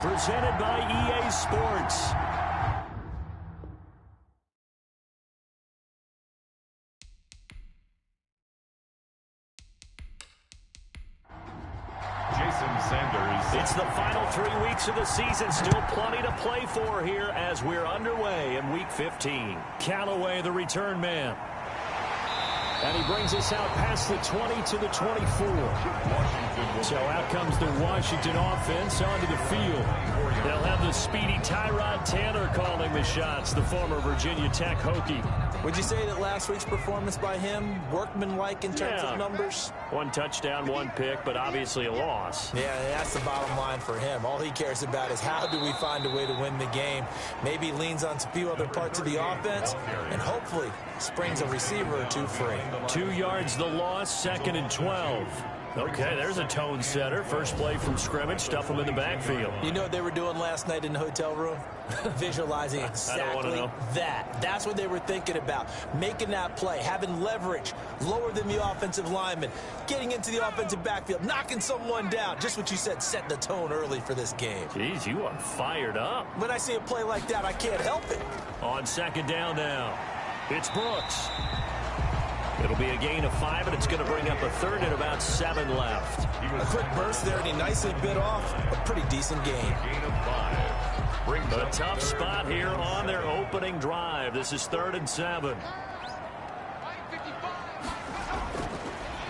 Presented by EA Sports. It's the final 3 weeks of the season. Still plenty to play for here as we're underway in Week 15. Callaway, the return man. And he brings us out past the 20 to the 24. So out comes the Washington offense onto the field. They'll have the speedy Tyrod Taylor calling the shots, the former Virginia Tech Hokie. Would you say that last week's performance by him, workmanlike in terms of numbers? 1 touchdown, 1 pick, but obviously a loss. Yeah, that's the bottom line for him. All he cares about is how do we find a way to win the game. Maybe he leans on a few other parts of the offense and hopefully springs a receiver or two free. 2 yards the loss, 2nd and 12. Okay, there's a tone setter. First play from scrimmage, stuff them in the backfield. You know what they were doing last night in the hotel room? Visualizing exactly that. That's what they were thinking about. Making that play, having leverage, lower than the offensive lineman, getting into the offensive backfield, knocking someone down. Just what you said, set the tone early for this game. Jeez, you are fired up. When I see a play like that, I can't help it. On 2nd down now, it's Brooks. It'll be a gain of 5, and it's going to bring up a 3rd and about 7 left. A quick burst there, and he nicely bit off a pretty decent gain. Gain of 5. Bring a tough spot here on their opening drive. This is 3rd and 7.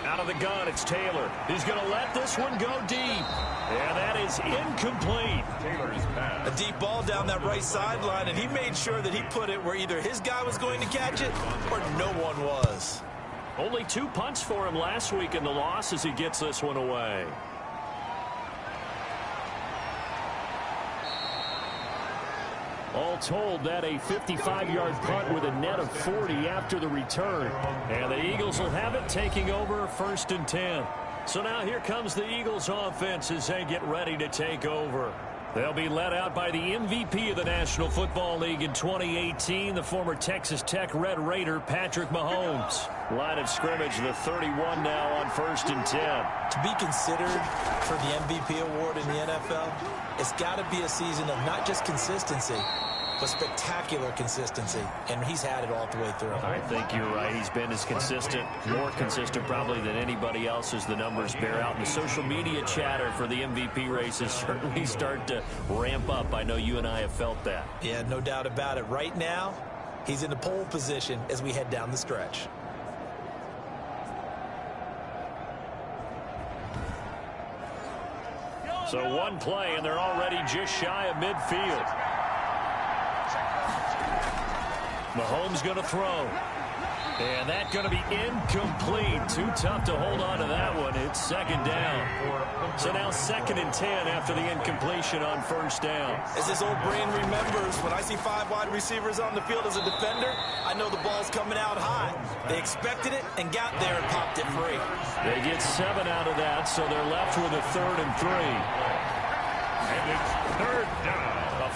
Out of the gun, it's Taylor. He's going to let this one go deep. And that is incomplete. A deep ball down that right sideline, and he made sure that he put it where either his guy was going to catch it or no one was. Only 2 punts for him last week in the loss as he gets this one away. All told, that a 55-yard punt with a net of 40 after the return. And the Eagles will have it, taking over 1st and 10. So now here comes the Eagles offense as they get ready to take over. They'll be led out by the MVP of the National Football League in 2018, the former Texas Tech Red Raider, Patrick Mahomes. Line of scrimmage, the 31 now on 1st and 10. To be considered for the MVP award in the NFL, it's got to be a season of not just consistency, but spectacular consistency, and he's had it all the way through. I think you're right. He's been as consistent, more consistent probably than anybody else as the numbers bear out. And the social media chatter for the MVP races certainly start to ramp up. I know you and I have felt that. Yeah, no doubt about it. Right now, he's in the pole position as we head down the stretch. So 1 play, and they're already just shy of midfield. Mahomes going to throw. And that's going to be incomplete. Too tough to hold on to that one. It's 2nd down. So now 2nd and 10 after the incompletion on 1st down. As this old brain remembers, when I see 5 wide receivers on the field as a defender, I know the ball's coming out high. They expected it and got there and popped it free. They get 7 out of that, so they're left with a 3rd and 3. And it's 3rd down.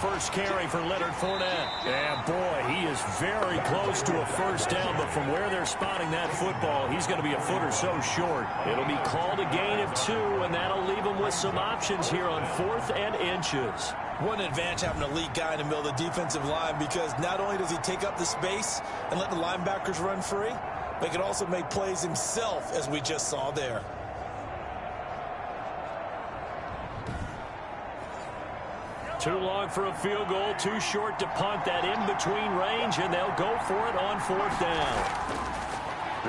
First carry for Leonard Fournette. And boy, he is very close to a 1st down, but from where they're spotting that football, he's going to be a foot or so short. It'll be called a gain of 2, and that'll leave him with some options here on 4th and inches. What an advantage having a elite guy in the middle of the defensive line, because not only does he take up the space and let the linebackers run free, but he can also make plays himself, as we just saw there. Too long for a field goal, too short to punt. That in-between range, and they'll go for it on 4th down.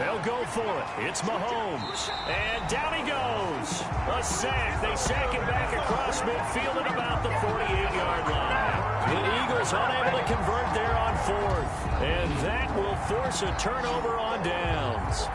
They'll go for it. It's Mahomes. And down he goes. A sack. They sack it back across midfield at about the 48-yard line. The Eagles unable to convert there on 4th. And that will force a turnover on downs.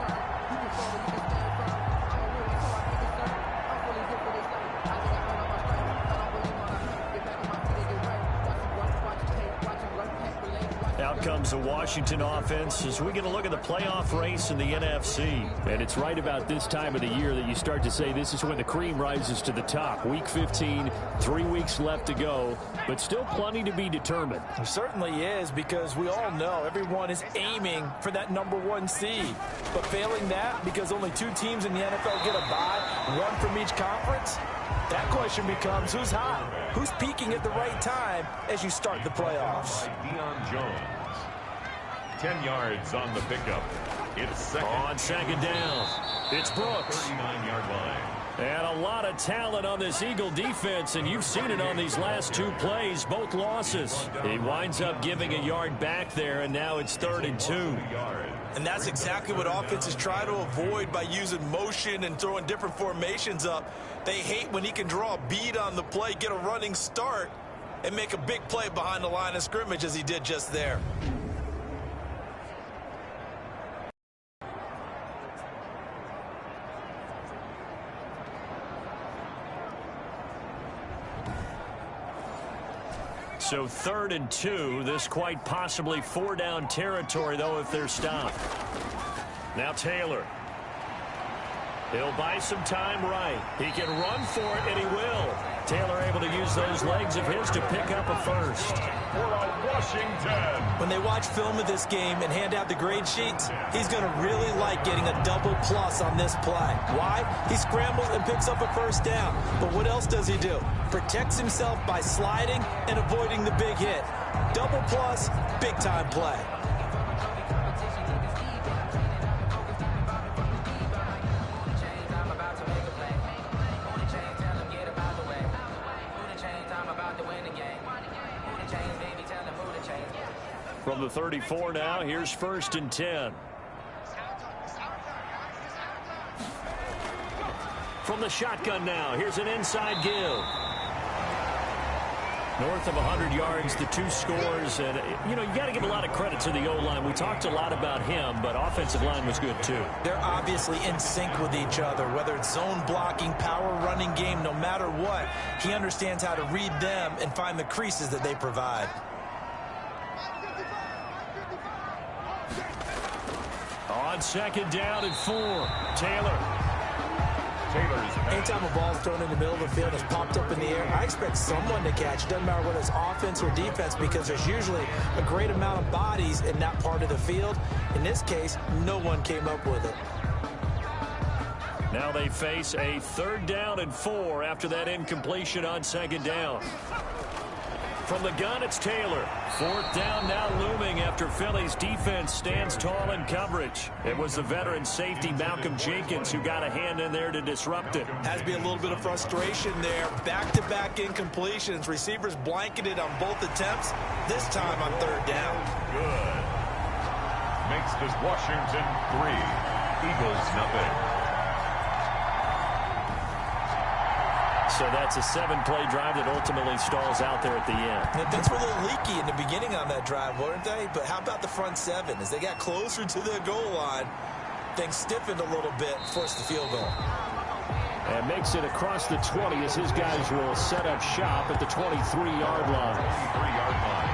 Out comes the Washington offense as we get a look at the playoff race in the NFC. And it's right about this time of the year that you start to say this is when the cream rises to the top. Week 15, 3 weeks left to go, but still plenty to be determined. It certainly is, because we all know everyone is aiming for that #1 seed. But failing that, because only 2 teams in the NFL get a bye, 1 from each conference, That question becomes, who's hot? Who's peaking at the right time as you start the playoffs? Deion Jones. 10 yards on the pickup. It's second. On second down, it's Brooks. 39-yard line. And a lot of talent on this Eagle defense, and you've seen it on these last two plays, both losses. He winds up giving a yard back there, and now it's 3rd and 2. And that's exactly what offenses try to avoid by using motion and throwing different formations up. They hate when he can draw a bead on the play, get a running start, and make a big play behind the line of scrimmage as he did just there. So 3rd and 2, this quite possibly 4-down territory, though, if they're stopped. Now Taylor. He'll buy some time right. He can run for it, and he will. Taylor able to use those legs of his to pick up a first. For Washington. When they watch film of this game and hand out the grade sheets, he's going to really like getting a double plus on this play. Why? He scrambles and picks up a first down. But what else does he do? Protects himself by sliding and avoiding the big hit. Double plus, big-time play. From the 34 now, here's 1st and 10. From the shotgun now, here's an inside give. North of 100 yards, the 2 scores. And, you know, you got to give a lot of credit to the O-line. We talked a lot about him, but offensive line was good, too. They're obviously in sync with each other, whether it's zone blocking, power running game, no matter what. He understands how to read them and find the creases that they provide. On 2nd down and 4, Taylor. Anytime a ball's thrown in the middle of the field, it's popped up in the air, I expect someone to catch. Doesn't matter whether it's offense or defense, because there's usually a great amount of bodies in that part of the field. In this case, no one came up with it. Now they face a 3rd down and 4 after that incompletion on 2nd down. From the gun, it's Taylor. 4th down now looming after Philly's defense stands tall in coverage. It was the veteran safety Malcolm Jenkins who got a hand in there to disrupt it. Has to be a little bit of frustration there. Back-to-back incompletions. Receivers blanketed on both attempts, this time on 3rd down. Good. Makes this Washington 3, Eagles nothing. So that's a 7-play drive that ultimately stalls out there at the end. And things were a little leaky in the beginning on that drive, weren't they? But how about the front 7? As they got closer to the goal line, things stiffened a little bit, forced the field goal. And makes it across the 20 as his guys will set up shop at the 23-yard line. 23-yard line.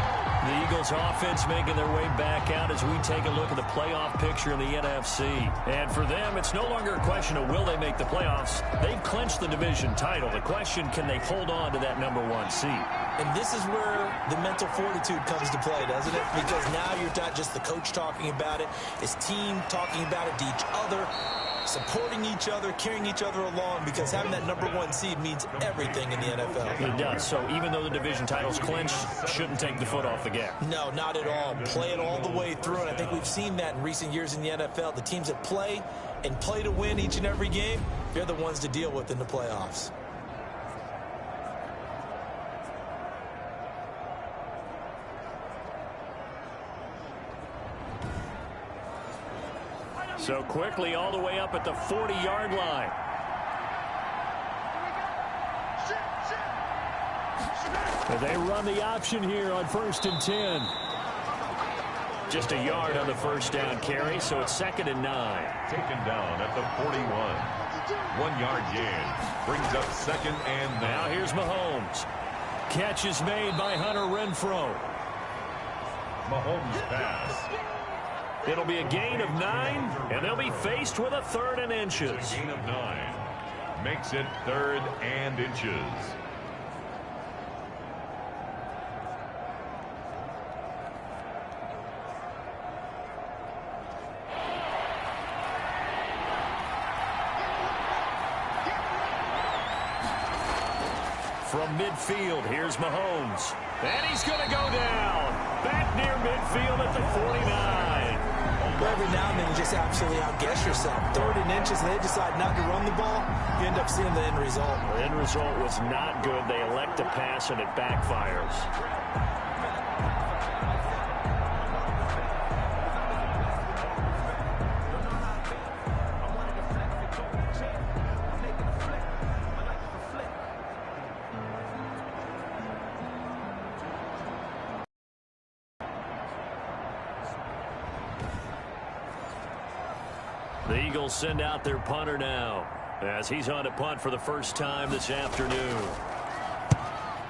The Eagles offense making their way back out as we take a look at the playoff picture in the NFC. And for them, it's no longer a question of will they make the playoffs. They've clinched the division title. The question, can they hold on to that #1 seed? And this is where the mental fortitude comes to play, doesn't it? Because now you're not just the coach talking about it, it's team talking about it to each other, supporting each other, carrying each other along, because having that #1 seed means everything in the NFL. It does. So even though the division title's clinched, shouldn't take the foot off the gas. No, not at all. Play it all the way through, and I think we've seen that in recent years in the NFL. The teams that play and play to win each and every game, they're the ones to deal with in the playoffs. So quickly all the way up at the 40-yard line. They run the option here on 1st and 10. Just a yard on the 1st down carry, so it's 2nd and 9. Taken down at the 41. 1-yard gain. Brings up 2nd and 9. Now here's Mahomes. Catch is made by Hunter Renfrow. Mahomes pass. It'll be a gain of 9, and they'll be faced with a 3rd and inches. Gain of 9. Makes it 3rd and inches. from midfield. Here's Mahomes. And he's going to go down. Back near midfield at the 49. Well, every now and then you just absolutely outguess yourself. 3rd and inches, and they decide not to run the ball. You end up seeing the end result. The end result was not good. They elect to pass, and it backfires. The Eagles send out their punter now as he's on to punt for the first time this afternoon.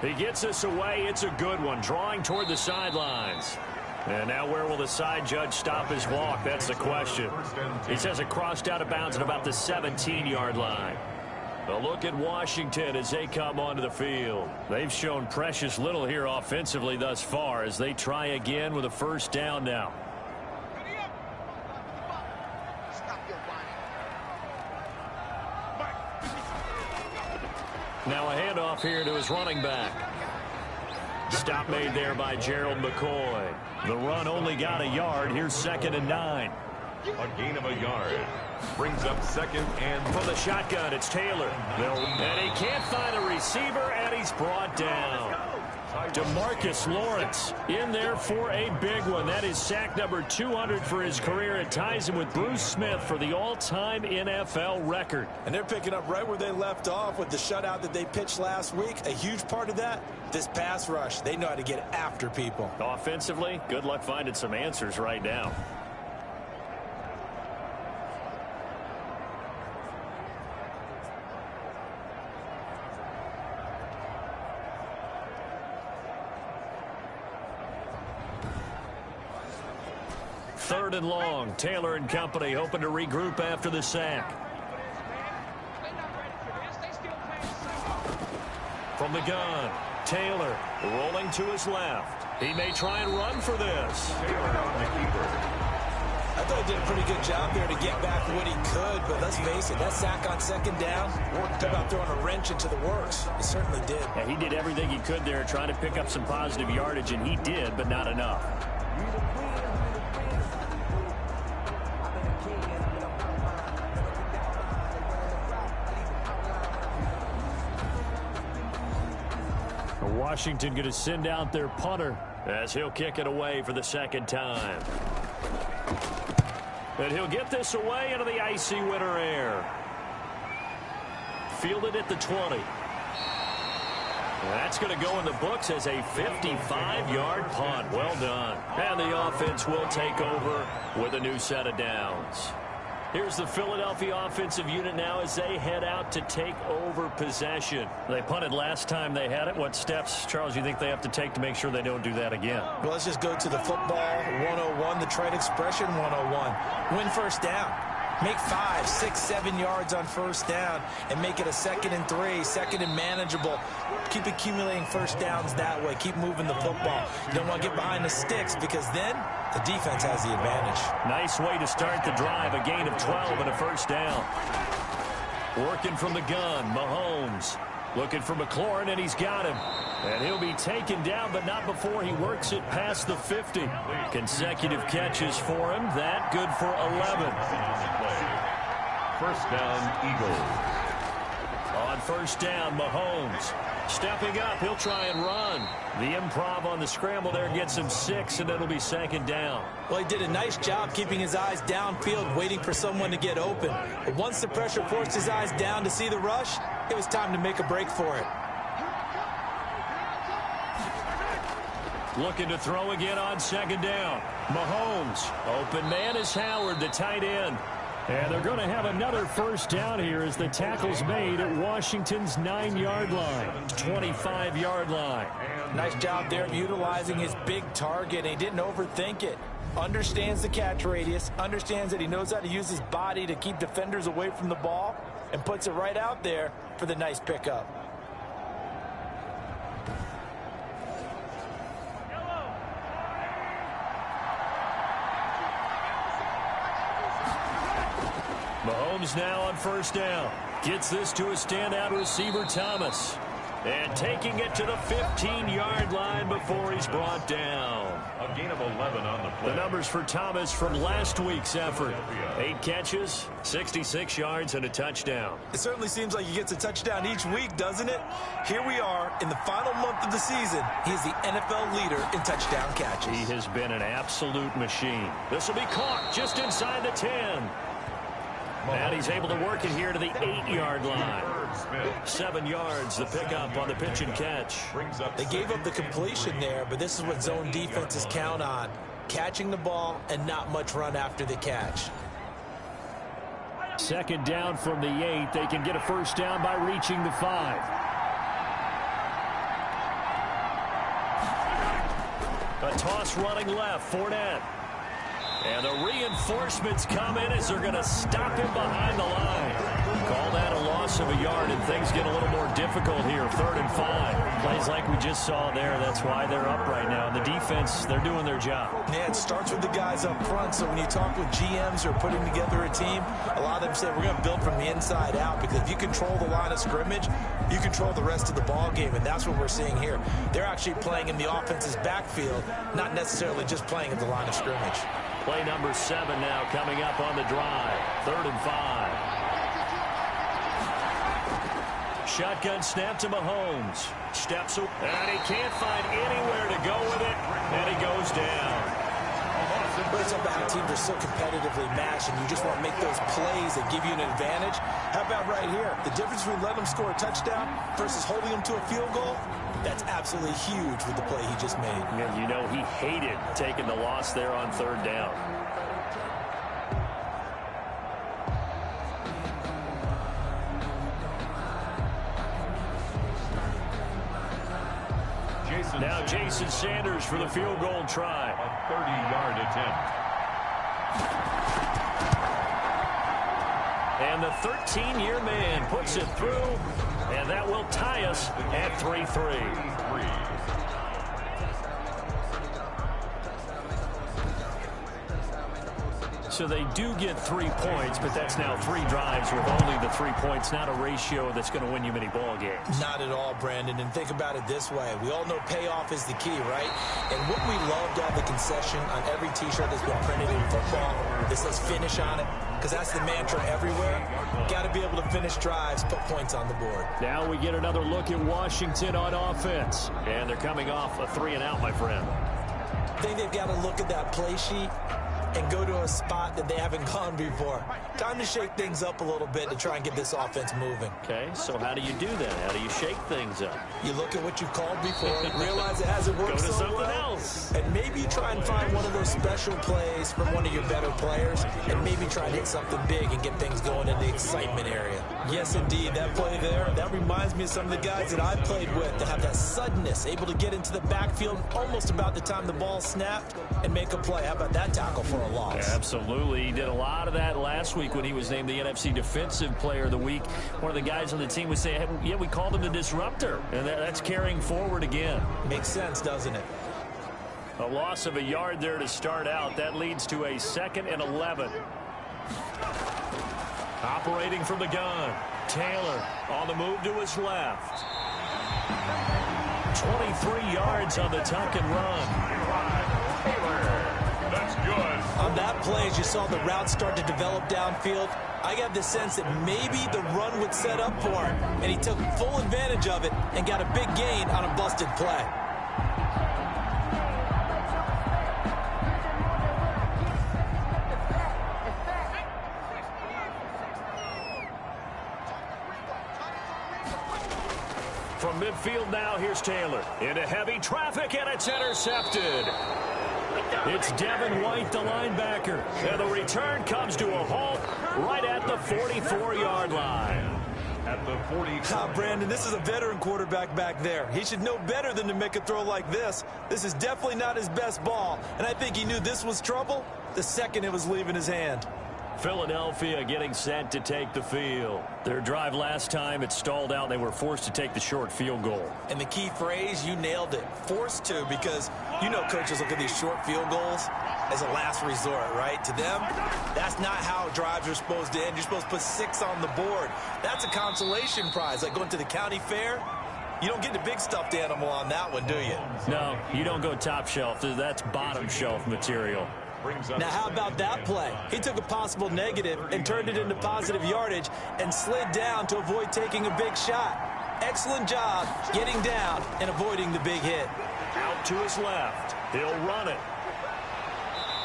He gets this away. It's a good one, drawing toward the sidelines. And now where will the side judge stop his walk? That's the question. He says it crossed out of bounds at about the 17-yard line. A look at Washington as they come onto the field. They've shown precious little here offensively thus far as they try again with a first down now. Now a handoff here to his running back. Stop made there by Gerald McCoy. The run only got a yard. Here's 2nd and 9. A gain of a yard. Brings up 2nd and... From the shotgun, it's Taylor. And he can't find a receiver, and he's brought down. DeMarcus Lawrence in there for a big one. That is sack number 200 for his career. It ties him with Bruce Smith for the all-time NFL record. And they're picking up right where they left off with the shutout that they pitched last week. A huge part of that, this pass rush. They know how to get after people. Offensively, good luck finding some answers right now. Third and long. Taylor and company hoping to regroup after the sack. From the gun, Taylor rolling to his left. He may try and run for this. Taylor on the keeper. I thought he did a pretty good job there to get back what he could, but let's face it, that sack on 2nd down, talk about throwing a wrench into the works. He certainly did. Yeah, he did everything he could there trying to pick up some positive yardage, and he did, but not enough. Washington going to send out their punter as he'll kick it away for the 2nd time. And he'll get this away into the icy winter air. Fielded at the 20. That's going to go in the books as a 55-yard punt. Well done. And the offense will take over with a new set of downs. Here's the Philadelphia offensive unit now as they head out to take over possession. They punted last time they had it. What steps, Charles, you think they have to take to make sure they don't do that again? Well, let's just go to the football 101, the trade expression 101. Win first down. Make 5, 6, 7 yards on first down and make it a 2nd and 3, 2nd and manageable. Keep accumulating first downs that way. Keep moving the football. You don't want to get behind the sticks because then the defense has the advantage. Nice way to start the drive. A gain of 12 and a first down. Working from the gun, Mahomes. Looking for McLaurin, and he's got him. And he'll be taken down, but not before he works it past the 50. Consecutive catches for him. That good for 11. First down, Eagles. On first down, Mahomes. Stepping up, he'll try and run. The improv on the scramble there gets him 6, and it'll be 2nd down. Well, he did a nice job keeping his eyes downfield, waiting for someone to get open. But once the pressure forced his eyes down to see the rush, it was time to make a break for it. Looking to throw again on 2nd down. Mahomes. Open man is Howard, the tight end. And they're going to have another first down here as the tackle's made at Washington's 9-yard line, 25-yard line. Nice job there of utilizing his big target. He didn't overthink it. Understands the catch radius, understands that he knows how to use his body to keep defenders away from the ball, and puts it right out there for the nice pickup. Mahomes now on first down. Gets this to a standout receiver, Thomas. And taking it to the 15-yard line before he's brought down. A gain of 11 on the play. The numbers for Thomas from last week's effort. 8 catches, 66 yards, and a touchdown. It certainly seems like he gets a touchdown each week, doesn't it? Here we are in the final month of the season. He is the NFL leader in touchdown catches. He has been an absolute machine. This will be caught just inside the 10. And he's able to work it here to the 8-yard line. 7 yards, the pickup on the pitch and catch. They gave up the completion there, but this is what zone defenses count on. Catching the ball and not much run after the catch. Second down from the 8. They can get a first down by reaching the 5. A toss running left, Fournette. And the reinforcements come in as they're going to stop him behind the line. Call that a loss of a yard, and things get a little more difficult here. 3rd and 5. Plays like we just saw there. That's why they're up right now. And the defense, they're doing their job. Yeah, it starts with the guys up front. So when you talk with GMs who are putting together a team, a lot of them say we're going to build from the inside out, because if you control the line of scrimmage, you control the rest of the ball game, and that's what we're seeing here. They're actually playing in the offense's backfield, not necessarily just playing at the line of scrimmage. Play number 7 now coming up on the drive. 3rd and 5. Shotgun snap to Mahomes. Steps up, and he can't find anywhere to go with it, and he goes down. But it's about how teams are so competitively matched, and you just want to make those plays that give you an advantage. How about right here? The difference between letting them score a touchdown versus holding them to a field goal, that's absolutely huge with the play he just made. And you know he hated taking the loss there on 3rd down. Now Jason Sanders for the field goal try. A 30-yard attempt. And the 13-year man puts it through, and that will tie us at 3-3. So they do get 3 points, but that's now 3 drives with only the 3 points, not a ratio that's going to win you many ball games. Not at all, Brandon. And think about it this way. We all know payoff is the key, right? And wouldn't we love to have the concession on every T-shirt that's been printed in football that says finish on it? Because that's the mantra everywhere. Got to be able to finish drives, put points on the board. Now we get another look at Washington on offense. And thee coming off a 3-and-out, my friend. I think they've got to look at that play sheet and go to a spot that they haven't gone before. Time to shake things up a little bit to try and get this offense moving. Okay, so how do you do that? How do you shake things up? You look at what you've called before, realize it hasn't worked Go to so something well, else. and maybe try and find one of those special plays from one of your better players, and maybe try and hit something big and get things going in the excitement area. Yes, indeed, that play there, that reminds me of some of the guys that I've played with that have that suddenness, able to get into the backfield almost about the time the ball snapped and make a play. How about that tackle for a loss? Absolutely. He did a lot of that last week when he was named the NFC Defensive Player of the Week. One of the guys on the team would say, hey, yeah, we called him the disruptor, and that's carrying forward again. Makes sense, doesn't it? A loss of a yard there to start out. That leads to a 2nd and 11. Operating from the gun. Taylor on the move to his left. 23 yards on the tuck and run. That's good. On that play, as you saw the route start to develop downfield, I got the sense that maybe the run would set up for him, and he took full advantage of it and got a big gain on a busted play. From midfield now, here's Taylor. Into heavy traffic, and it's intercepted. It's Devin White, the linebacker. And the return comes to a halt right at the 44-yard line. At the 40. Brandon, this is a veteran quarterback back there. He should know better than to make a throw like this. This is definitely not his best ball, and I think he knew this was trouble the second it was leaving his hand. Philadelphia getting set to take the field. Their drive last time, it stalled out. They were forced to take the short field goal. And the key phrase, you nailed it, forced to, because you know coaches look at these short field goals as a last resort, right? To them, that's not how drives are supposed to end. You're supposed to put 6 on the board. That's a consolation prize, like going to the county fair. You don't get the big stuffed animal on that one, do you? No, you don't go top shelf. That's bottom shelf material. Now, how about that play? He took a possible negative and turned it into positive yardage and slid down to avoid taking a big shot. Excellent job getting down and avoiding the big hit. Out to his left. He'll run it.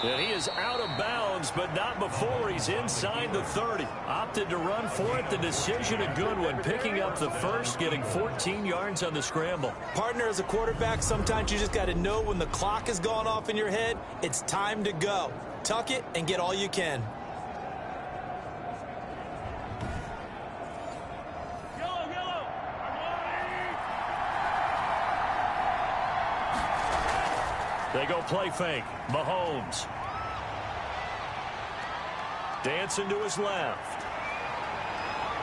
And he is out of bounds, but not before he's inside the 30. Opted to run for it. The decision a good one. Picking up the first, getting 14 yards on the scramble. Partner, as a quarterback, sometimes you just got to know when the clock has gone off in your head, it's time to go. Tuck it and get all you can. They go play fake. Mahomes. Dancing to his left.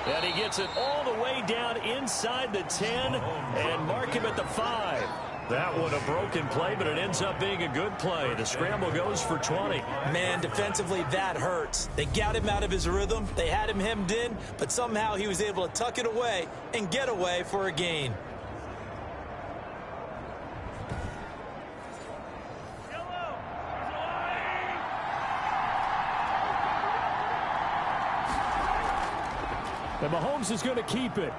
And he gets it all the way down inside the 10 and mark him at the 5. That one a broken play, but it ends up being a good play. The scramble goes for 20. Man, defensively, that hurts. They got him out of his rhythm. They had him hemmed in, but somehow he was able to tuck it away and get away for a gain. And Mahomes is going to keep it.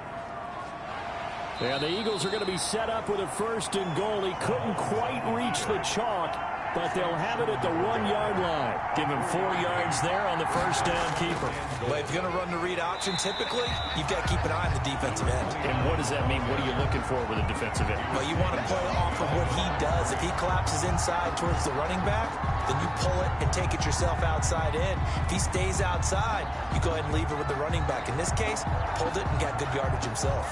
And the Eagles are going to be set up with a 1st and goal. He couldn't quite reach the chalk, but they'll have it at the 1-yard line. Give him 4 yards there on the first down keeper. But if you're going to run the read option, typically, you've got to keep an eye on the defensive end. And what does that mean? What are you looking for with a defensive end? Well, you want to play off of what he does. If he collapses inside towards the running back, then you pull it and take it yourself outside in. If he stays outside, you go ahead and leave it with the running back. In this case, pulled it and got good yardage himself.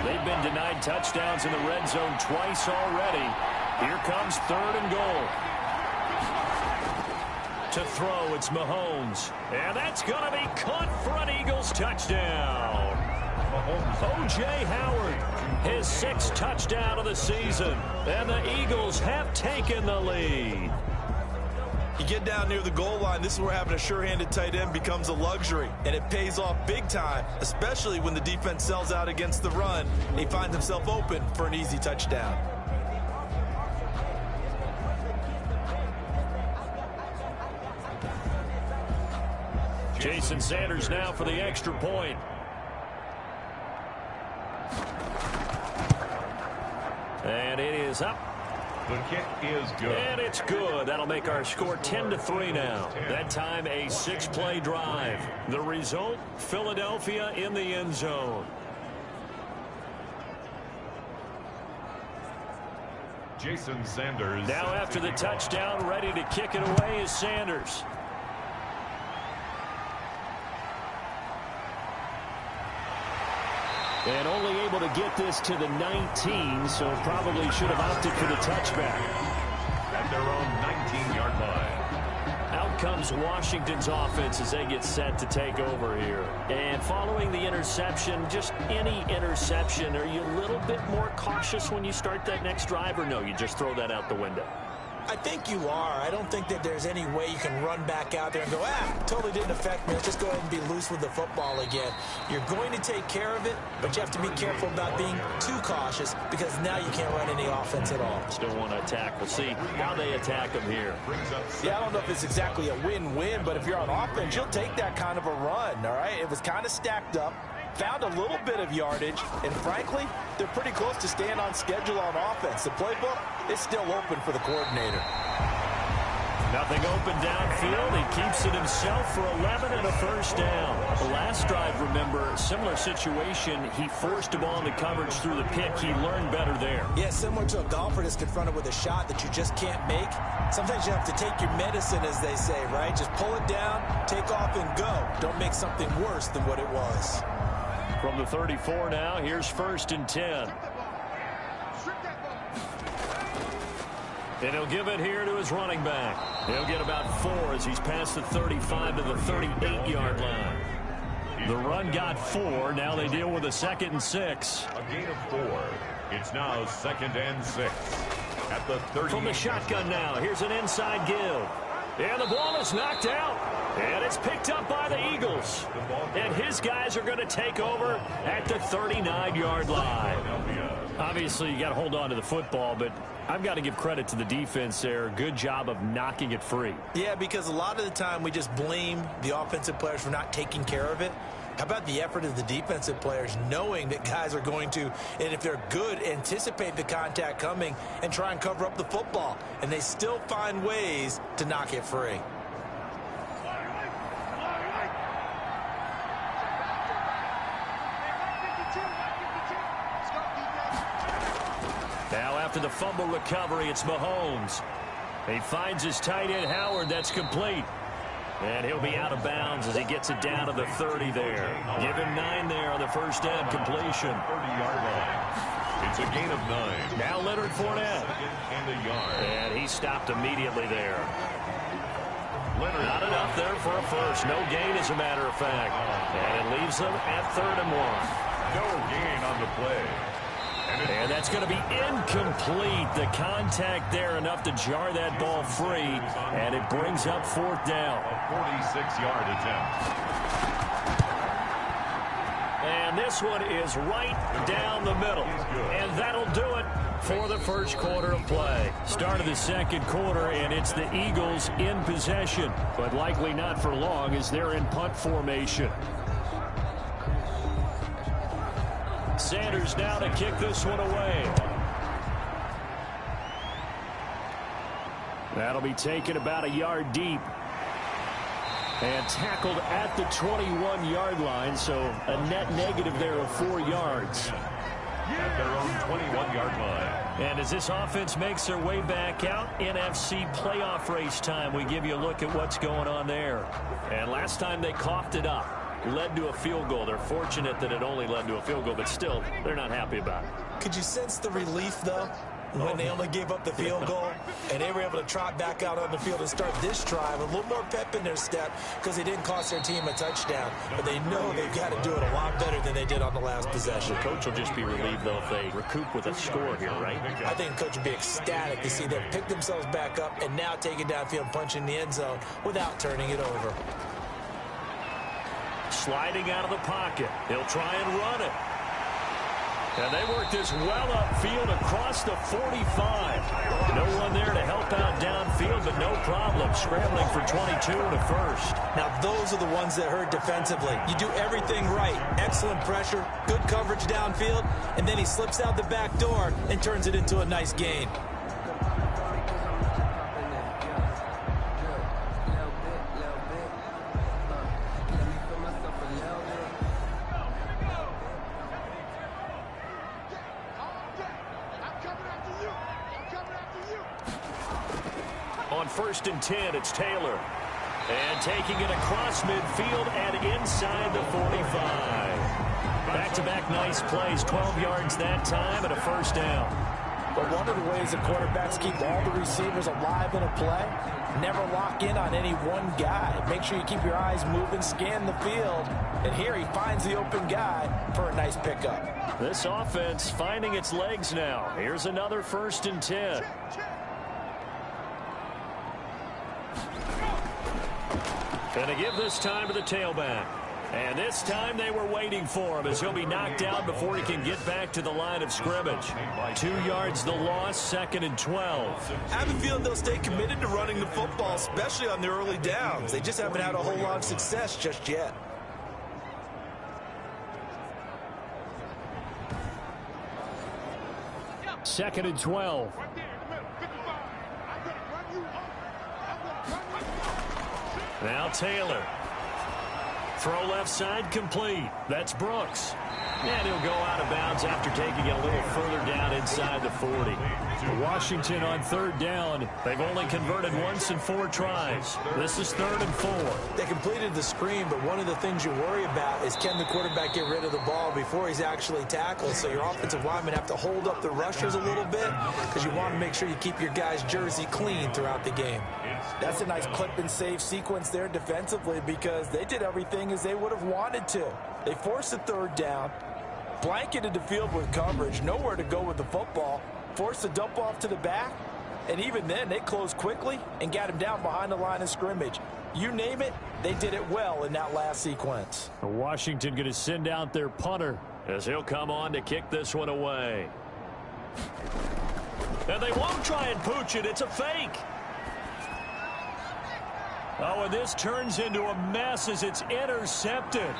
They've been denied touchdowns in the red zone twice already. Here comes 3rd and goal. To throw, it's Mahomes. And that's going to be caught for an Eagles touchdown. O.J. Howard, his 6th touchdown of the season. And the Eagles have taken the lead. You get down near the goal line, this is where having a sure-handed tight end becomes a luxury. And it pays off big time, especially when the defense sells out against the run. He finds himself open for an easy touchdown. Jason Sanders now for the extra point. And it is up. The kick is good. And it's good. That'll make our score 10-3 now. That time a 6-play drive. The result, Philadelphia in the end zone. Jason Sanders. Now after the touchdown, ready to kick it away is Sanders. And only able to get this to the 19, so probably should have opted for the touchback. At their own 19-yard line. Out comes Washington's offense as they get set to take over here. And following the interception, just any interception, are you a little bit more cautious when you start that next drive, or no, you just throw that out the window? I think you are. I don't think that there's any way you can run back out there and go, totally didn't affect me. Let's just go ahead and be loose with the football again. You're going to take care of it, but you have to be careful about being too cautious because now you can't run any offense at all. Still want to attack. We'll see how they attack them here. Yeah, I don't know if it's exactly a win-win, but if you're on offense, you'll take that kind of a run, all right? It was kind of stacked up. Found a little bit of yardage, and frankly, they're pretty close to staying on schedule on offense. The playbook is still open for the coordinator. Nothing open downfield. He keeps it himself for 11 and a first down. The last drive, remember, similar situation. He forced a ball into coverage through the pick. He learned better there. Yeah, similar to a golfer that's confronted with a shot that you just can't make. Sometimes you have to take your medicine, as they say, right? Just pull it down, take off, and go. Don't make something worse than what it was. From the 34 now, here's 1st and 10. And he'll give it here to his running back. He'll get about 4 as he's past the 35 to the 38-yard line. The run got 4. Now they deal with a 2nd and 6. A gain of 4. It's now 2nd and 6. At the 30. From the shotgun now, here's an inside give. And the ball is knocked out. And it's picked up by the Eagles. And his guys are going to take over at the 39-yard line. Obviously, you got to hold on to the football, but I've got to give credit to the defense there. Good job of knocking it free. Yeah, because a lot of the time we just blame the offensive players for not taking care of it. How about the effort of the defensive players knowing that guys are going to, and if they're good, anticipate the contact coming and try and cover up the football. And they still find ways to knock it free. Now after the fumble recovery, it's Mahomes. He finds his tight end, Howard. That's complete. And he'll be out of bounds as he gets it down to the 30 there. Give him 9 there on the first down completion. 30-yard line. It's a gain of 9. Now Leonard Fournette. And a yard. And he stopped immediately there. Not enough there for a first. No gain, as a matter of fact. And it leaves them at 3rd and 1. No gain on the play. And that's going to be incomplete. The contact there enough to jar that ball free. And it brings up 4th down. A 46-yard attempt. And this one is right down the middle. And that'll do it for the first quarter of play. Start of the second quarter, and it's the Eagles in possession. But likely not for long as they're in punt formation. Sanders now to kick this one away. That'll be taken about a yard deep. And tackled at the 21-yard line, so a net negative there of 4 yards. At their own 21-yard line. And as this offense makes their way back out, NFC playoff race time, we give you a look at what's going on there. And last time they coughed it up. Led to a field goal. They're fortunate that it only led to a field goal, but still, they're not happy about it. Could you sense the relief, though, when they only gave up the field goal and they were able to trot back out on the field and start this drive? A little more pep in their step because they didn't cost their team a touchdown, but they know they've got to do it a lot better than they did on the last possession. The coach will just be relieved, though, if they recoup with a score here, right? I think the coach would be ecstatic to see them pick themselves back up and now take it downfield and punch in the end zone without turning it over. Sliding out of the pocket. He'll try and run it. And they work this well upfield across the 45. No one there to help out downfield, but no problem. Scrambling for 22 and a first. Now, those are the ones that hurt defensively. You do everything right. Excellent pressure, good coverage downfield, and then he slips out the back door and turns it into a nice gain. On 1st and 10, it's Taylor. And taking it across midfield and inside the 45. Back-to-back nice plays, 12 yards that time and a first down. But one of the ways the quarterbacks keep all the receivers alive in a play, never lock in on any one guy. Make sure you keep your eyes moving, scan the field. And here he finds the open guy for a nice pickup. This offense finding its legs now. Here's another 1st and 10. Gonna give this time to the tailback. And this time they were waiting for him as he'll be knocked down before he can get back to the line of scrimmage. 2 yards the loss, 2nd and 12. I have a feeling they'll stay committed to running the football, especially on the early downs. They just haven't had a whole lot of success just yet. Second and 12. Now Taylor. Throw left side complete. That's Brooks. And he'll go out of bounds after taking it a little further down inside the 40. Washington on 3rd down. They've only converted once in 4 tries. This is 3rd and 4. They completed the screen, but one of the things you worry about is can the quarterback get rid of the ball before he's actually tackled? So your offensive linemen have to hold up the rushers a little bit because you want to make sure you keep your guys' jersey clean throughout the game. That's a nice clip and save sequence there defensively because they did everything as they would have wanted to. They forced a 3rd down, blanketed the field with coverage, nowhere to go with the football, forced a dump off to the back, And even then, they closed quickly and got him down behind the line of scrimmage. You name it, they did it well in that last sequence. Washington going to send out their punter as he'll come on to kick this one away. And they won't try and pooch it. It's a fake. Oh, and this turns into a mess as it's intercepted.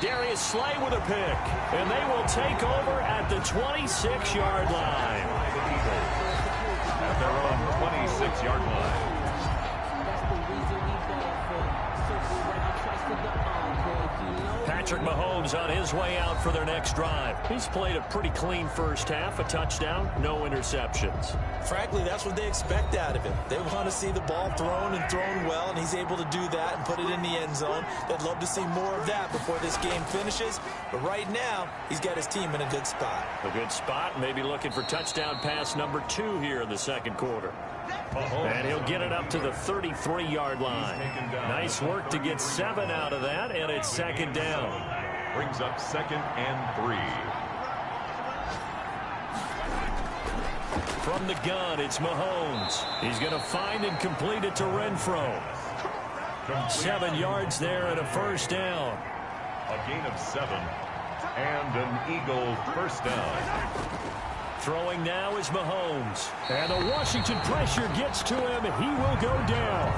Darius Slay with a pick. And they will take over at the 26-yard line. At their own 26-yard line. Patrick Mahomes on his way out for their next drive. He's played a pretty clean first half, a touchdown, no interceptions. Frankly, that's what they expect out of him. They want to see the ball thrown and thrown well, and he's able to do that and put it in the end zone. They'd love to see more of that before this game finishes. But right now, he's got his team in a good spot. A good spot, maybe looking for touchdown pass number 2 here in the second quarter. And he'll get it up to the 33-yard line. Nice work to get 7 out of that, and it's second down. Brings up 2nd and 3. From the gun, it's Mahomes. He's going to find and complete it to Renfro. 7 yards there and a first down. A gain of 7 and an Eagle first down. Throwing now is Mahomes. And the Washington pressure gets to him. He will go down.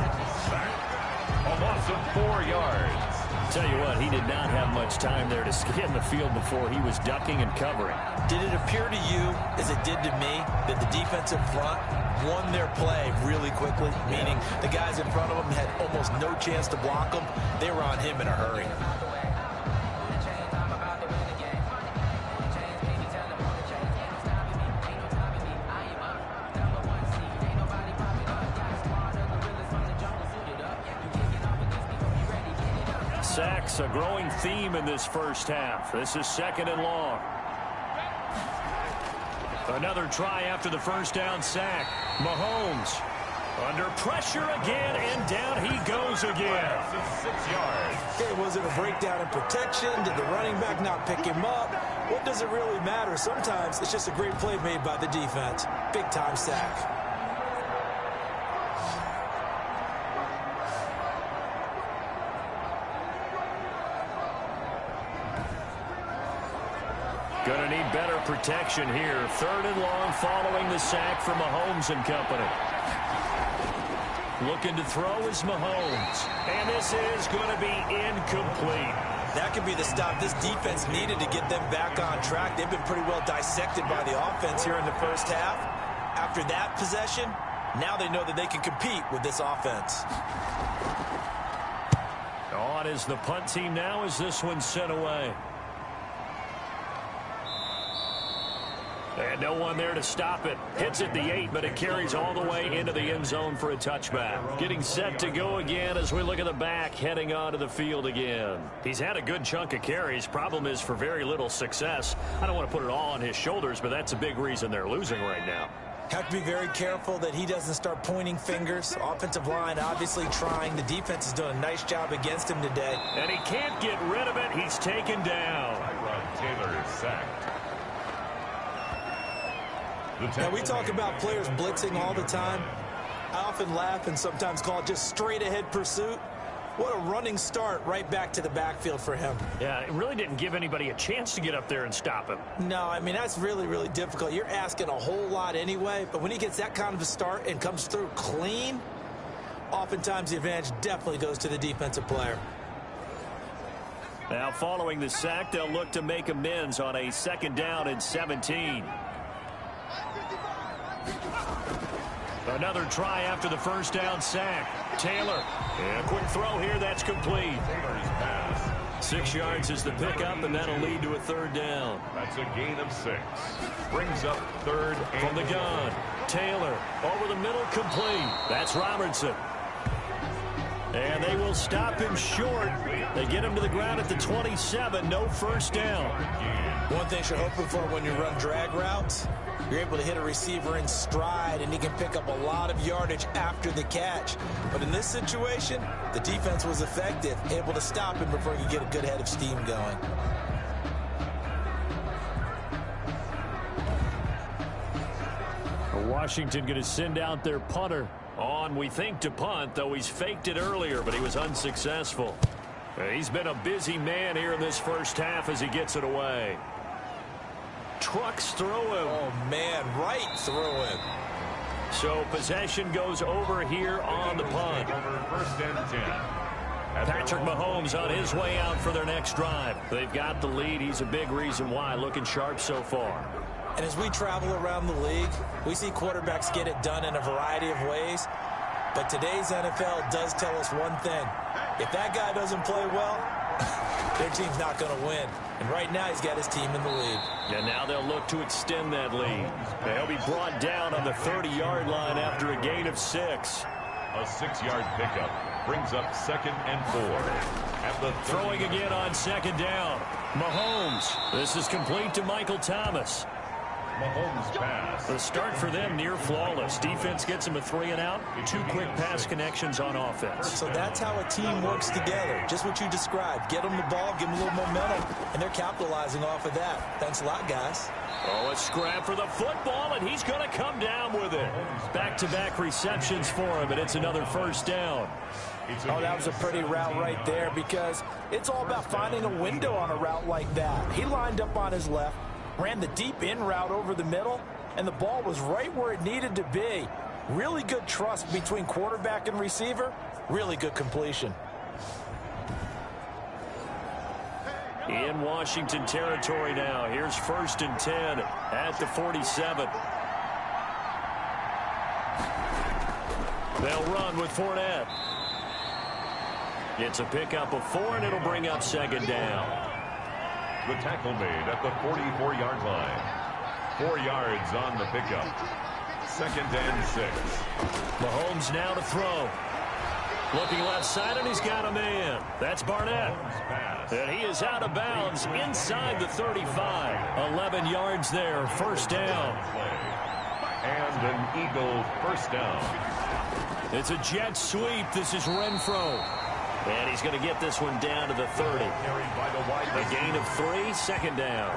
A loss of 4 yards. Tell you what, he did not have much time there to scan the field before he was ducking and covering. Did it appear to you, as it did to me, that the defensive front won their play really quickly? Meaning the guys in front of them had almost no chance to block them. They were on him in a hurry. Sacks, a growing theme in this first half. This is 2nd and long. Another try after the first down sack. Mahomes under pressure again, and down he goes again. 6 yards. Okay, was it a breakdown in protection? Did the running back not pick him up? What does it really matter? Sometimes it's just a great play made by the defense. Big-time sack. Going to need better protection here. 3rd and long following the sack from Mahomes and company. Looking to throw is Mahomes. And this is going to be incomplete. That could be the stop this defense needed to get them back on track. They've been pretty well dissected by the offense here in the first half. After that possession, now they know that they can compete with this offense. On is the punt team now as this one's sent away. And no one there to stop it. Hits at the 8, but it carries all the way into the end zone for a touchback. Getting set to go again as we look at the back heading onto the field again. He's had a good chunk of carries. Problem is for very little success. I don't want to put it all on his shoulders, but that's a big reason they're losing right now. Have to be very careful that he doesn't start pointing fingers. Offensive line obviously trying. The defense has done a nice job against him today. And he can't get rid of it. He's taken down. Taylor is sacked. Now, we talk about players blitzing all the time. I often laugh and sometimes call it just straight-ahead pursuit. What a running start right back to the backfield for him. Yeah, it really didn't give anybody a chance to get up there and stop him. No, I mean, that's really, really difficult. You're asking a whole lot anyway, but when he gets that kind of a start and comes through clean, oftentimes the advantage definitely goes to the defensive player. Now, following the sack, they'll look to make amends on a 2nd down and 17. Another try after the first down sack. Taylor. And a quick throw here. That's complete. 6 yards is the pickup, and that'll lead to a 3rd down. That's a gain of 6. Brings up 3rd and from the gun. Taylor over the middle, complete. That's Robertson. And they will stop him short. They get him to the ground at the 27. No first down. One thing you're hoping for when you run drag routes, you're able to hit a receiver in stride, and he can pick up a lot of yardage after the catch. But in this situation, the defense was effective, able to stop him before he could get a good head of steam going. Washington going to send out their punter on, we think, to punt, though he's faked it earlier, but he was unsuccessful. He's been a busy man here in this first half as he gets it away. Trucks through him. Oh, man, right through him. So possession goes over here on the punt. First and 10. Patrick Mahomes on his way out for their next drive. They've got the lead. He's a big reason why. Looking sharp so far. And as we travel around the league, we see quarterbacks get it done in a variety of ways. But today's NFL does tell us one thing. If that guy doesn't play well, their team's not going to win. And right now he's got his team in the lead. And now they'll look to extend that lead. They'll be brought down on the 30-yard line after a gain of 6. A 6-yard pickup brings up 2nd and 4. At the throwing again on 2nd down. Mahomes. This is complete to Michael Thomas. Mahomes pass. The start for them near flawless. Defense gets him a 3 and out. 2 quick pass connections on offense. So that's how a team works together. Just what you described. Get them the ball, give them a little momentum, and they're capitalizing off of that. Thanks a lot, guys. Oh, a scrap for the football, and he's going to come down with it. Back-to-back receptions for him, and it's another first down. Oh, that was a pretty route right there because it's all about finding a window on a route like that. He lined up on his left, ran the deep in route over the middle, and the ball was right where it needed to be. Really good trust between quarterback and receiver. Really good completion. In Washington territory now. Here's 1st and 10 at the 47. They'll run with Fournette. It's a pickup of 4, and it'll bring up 2nd down. The tackle made at the 44-yard line. 4 yards on the pickup. 2nd and 6. Mahomes now to throw. Looking left side, and he's got a man. That's Barnett. And he is out of bounds inside the 35. 11 yards there, 1st down. And an Eagle 1st down. It's a jet sweep. This is Renfro. And he's going to get this one down to the 30. A gain of 3, 2nd down.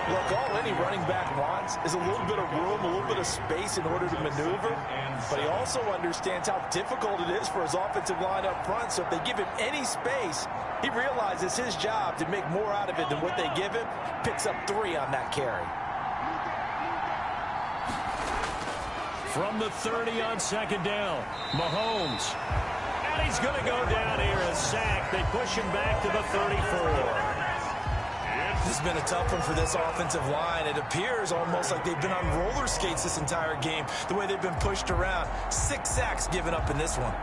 Look, all any running back wants is a little bit of room, a little bit of space in order to maneuver. But he also understands how difficult it is for his offensive line up front. So if they give him any space, he realizes his job to make more out of it than what they give him. Picks up 3 on that carry. From the 30 on 2nd down, Mahomes. And he's going to go down here, a sack. They push him back to the 34. This has been a tough one for this offensive line. It appears almost like they've been on roller skates this entire game, the way they've been pushed around. 6 sacks given up in this one.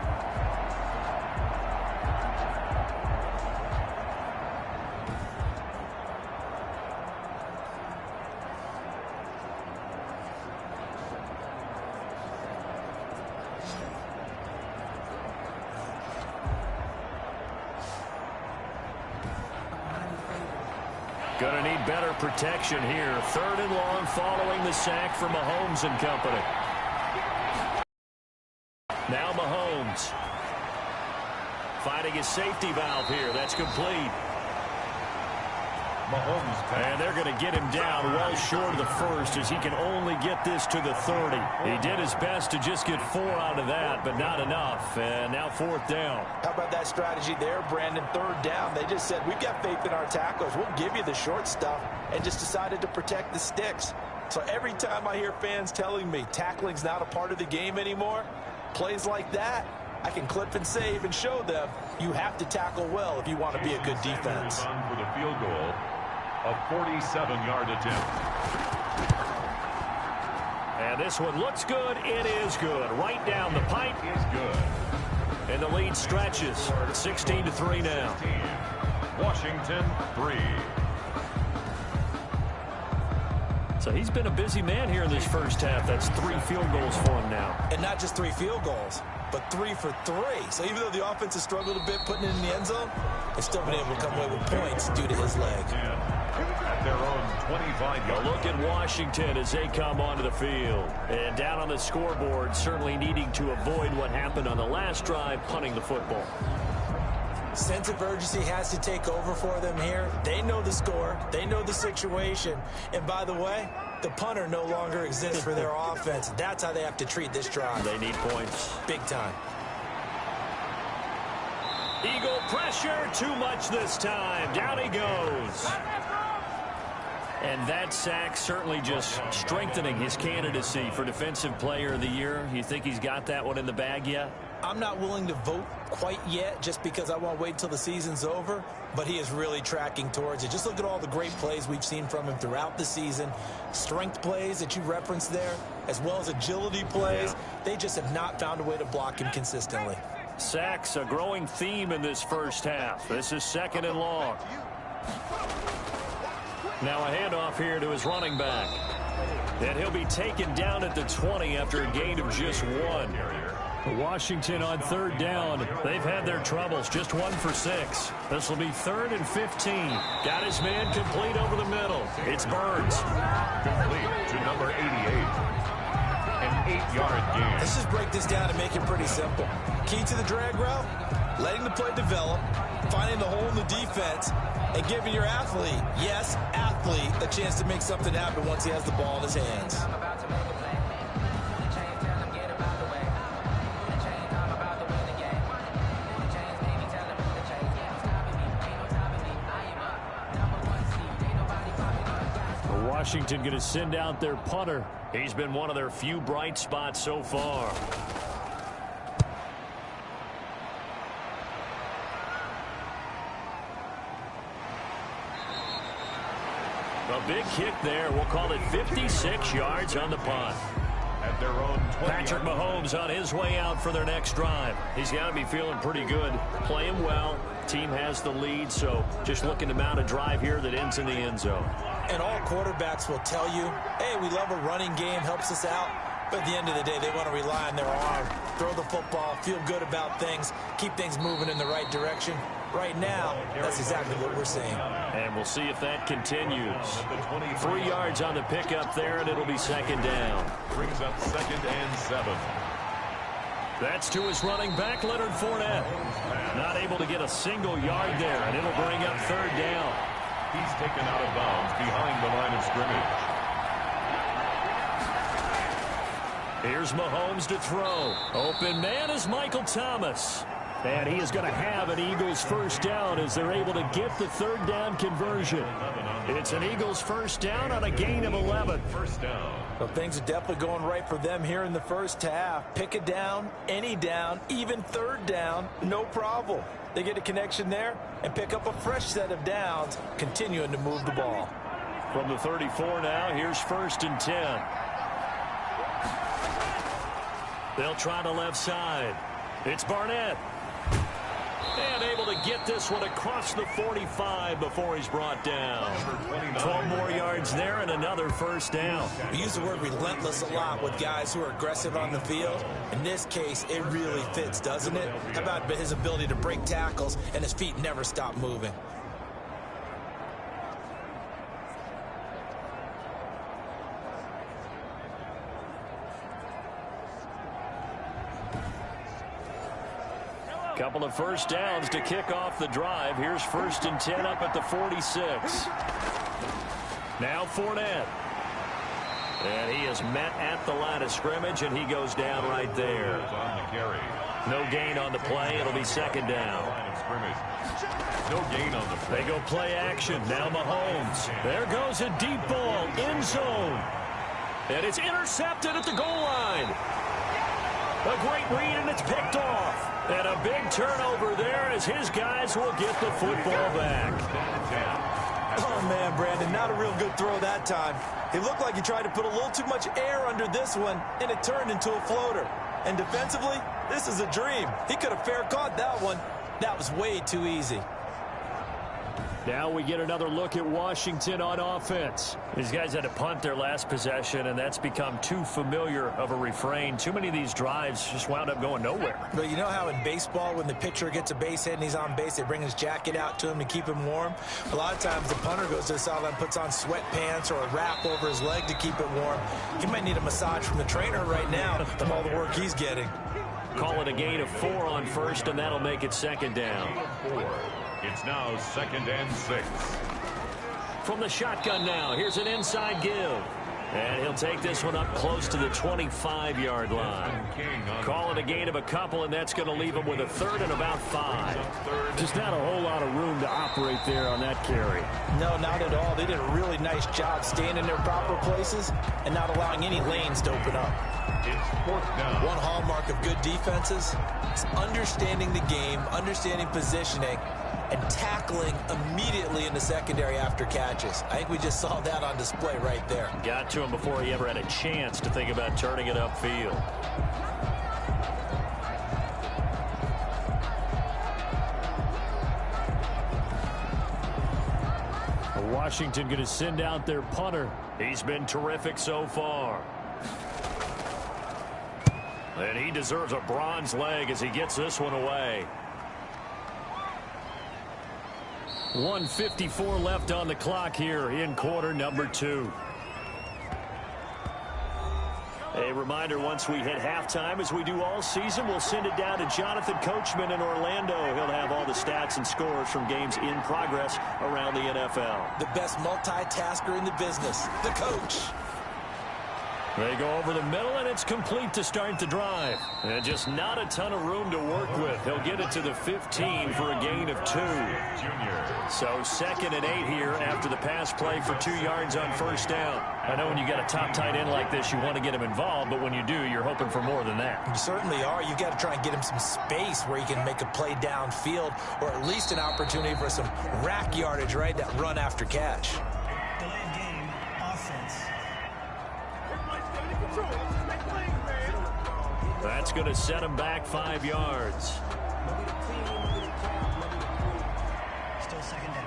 Going to need better protection here. 3rd and long following the sack for Mahomes and company. Now Mahomes. Finding his safety valve here. That's complete. Mahomes pass. And they're going to get him down well short of the 1st as he can only get this to the 30. He did his best to just get 4 out of that, but not enough. And now 4th down. How about that strategy there, Brandon? 3rd down. They just said, we've got faith in our tackles. We'll give you the short stuff, and just decided to protect the sticks. So every time I hear fans telling me tackling's not a part of the game anymore, plays like that, I can clip and save and show them you have to tackle well if you want to be a good defense. For the field goal, a 47-yard attempt. And this one looks good. It is good. Right down the pipe. Is good. And the lead stretches. 16-3 now. Washington 3. So he's been a busy man here in this first half. That's 3 field goals for him now. And not just 3 field goals, but 3 for 3. So even though the offense has struggled a bit putting it in the end zone, they've still been able to come away with points due to his leg. At their own 25-yard. Look at Washington as they come onto the field. And down on the scoreboard, certainly needing to avoid what happened on the last drive, punting the football. Sense of urgency has to take over for them here. They know the score. They know the situation. And by the way, the punter no longer exists for their offense. That's how they have to treat this drive. They need points. Big time. Eagle pressure, too much this time. Down he goes. And that sack certainly just strengthening his candidacy for Defensive Player of the Year. You think he's got that one in the bag yet? I'm not willing to vote quite yet just because I want to wait until the season's over, but he is really tracking towards it. Just look at all the great plays we've seen from him throughout the season. Strength plays that you referenced there, as well as agility plays. They just have not found a way to block him consistently. Sacks, a growing theme in this first half. This is 2nd and long. Now a handoff here to his running back. And he'll be taken down at the 20 after a gain of just 1. Washington on 3rd down. They've had their troubles. Just 1 for 6. This will be 3rd and 15. Got his man complete over the middle. It's Burns. Complete to number 88. An 8-yard gain. Let's just break this down and make it pretty simple. Key to the drag route, letting the play develop, finding the hole in the defense, and giving your athlete, yes, athlete, a chance to make something happen once he has the ball in his hands. Washington going to send out their punter. He's been one of their few bright spots so far. A big kick there. We'll call it 56 yards on the punt. At their own 20. Patrick Mahomes on his way out for their next drive. He's got to be feeling pretty good. Playing well. Team has the lead, so just looking to mount a drive here that ends in the end zone. And all quarterbacks will tell you, hey, we love a running game, helps us out. But at the end of the day, they want to rely on their arm, throw the football, feel good about things, keep things moving in the right direction. Right now, that's exactly what we're seeing. And we'll see if that continues. 3 yards on the pickup there, and it'll be 2nd down. Brings up 2nd and 7. That's to his running back, Leonard Fournette. Not able to get a single yard there, and it'll bring up 3rd down. He's taken out of bounds behind the line of scrimmage. Here's Mahomes to throw. Open man is Michael Thomas. And he is going to have an Eagles 1st down as they're able to get the 3rd down conversion. It's an Eagles 1st down on a gain of 11. 1st down. Well, things are definitely going right for them here in the first half. Pick a down, any down, even 3rd down, no problem. They get a connection there and pick up a fresh set of downs, continuing to move the ball. From the 34 now, here's 1st and 10. They'll try the left side. It's Barnett. And able to get this one across the 45 before he's brought down. 12 more yards there and another 1st down. We use the word relentless a lot with guys who are aggressive on the field. In this case, it really fits, doesn't it? How about his ability to break tackles and his feet never stop moving? Couple of 1st downs to kick off the drive. Here's 1st and 10 up at the 46. Now Fournette. And he is met at the line of scrimmage, and he goes down right there. No gain on the play. It'll be 2nd down. No gain on the play. They go play action. Now Mahomes. There goes a deep ball. End zone. And it's intercepted at the goal line. A great read, and it's picked off. And a big turnover there as his guys will get the football back. Oh, man, Brandon, not a real good throw that time. It looked like he tried to put a little too much air under this one, and it turned into a floater. And defensively, this is a dream. He could have fair caught that one. That was way too easy. Now we get another look at Washington on offense. These guys had to punt their last possession, and that's become too familiar of a refrain. Too many of these drives just wound up going nowhere. But you know how in baseball, when the pitcher gets a base hit and he's on base, they bring his jacket out to him to keep him warm? A lot of times the punter goes to the sideline, puts on sweatpants or a wrap over his leg to keep it warm. He might need a massage from the trainer right now from all the work he's getting. Call it a gain of 4 on first, and that'll make it second down. 4. It's now 2nd and 6. From the shotgun now, here's an inside give. And he'll take this one up close to the 25-yard line. Call it a gain of a couple, and that's going to leave him with a 3rd and about 5. Just not a whole lot of room to operate there on that carry. No, not at all. They did a really nice job staying in their proper places and not allowing any lanes to open up. It's 4th down. One hallmark of good defenses is understanding the game, understanding positioning, and tackling immediately in the secondary after catches. I think we just saw that on display right there. Got to him before he ever had a chance to think about turning it upfield. Washington going to send out their punter. He's been terrific so far. And he deserves a bronze leg as he gets this one away. 1:54 left on the clock here in quarter number 2. A reminder, once we hit halftime, as we do all season, we'll send it down to Jonathan Coachman in Orlando. He'll have all the stats and scores from games in progress around the NFL. The best multitasker in the business, the coach. They go over the middle, and it's complete to start the drive. And just not a ton of room to work with. He'll get it to the 15 for a gain of 2. So 2nd and 8 here after the pass play for 2 yards on first down. I know when you got a top tight end like this, you want to get him involved, but when you do, you're hoping for more than that. You certainly are. You've got to try and get him some space where he can make a play downfield, or at least an opportunity for some rack yardage, right? That run after catch. Delayed game, offense. That's going to set him back 5 yards. Still 2nd down.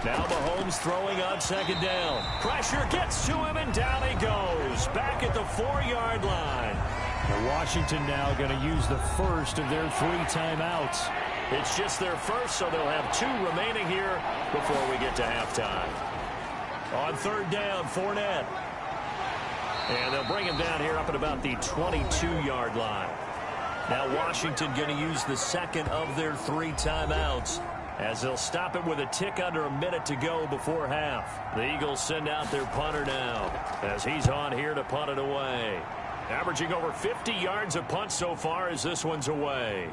Now Mahomes throwing on 2nd down. Pressure gets to him, and down he goes. Back at the 4-yard line. Now Washington now going to use the first of their 3 timeouts. It's just their first, so they'll have 2 remaining here before we get to halftime. On 3rd down, Fournette. And they'll bring him down here up at about the 22-yard line. Now Washington going to use the 2nd of their 3 timeouts, as they'll stop it with a tick under a minute to go before half. The Eagles send out their punter now, as he's on here to punt it away. Averaging over 50 yards a punt so far as this one's away.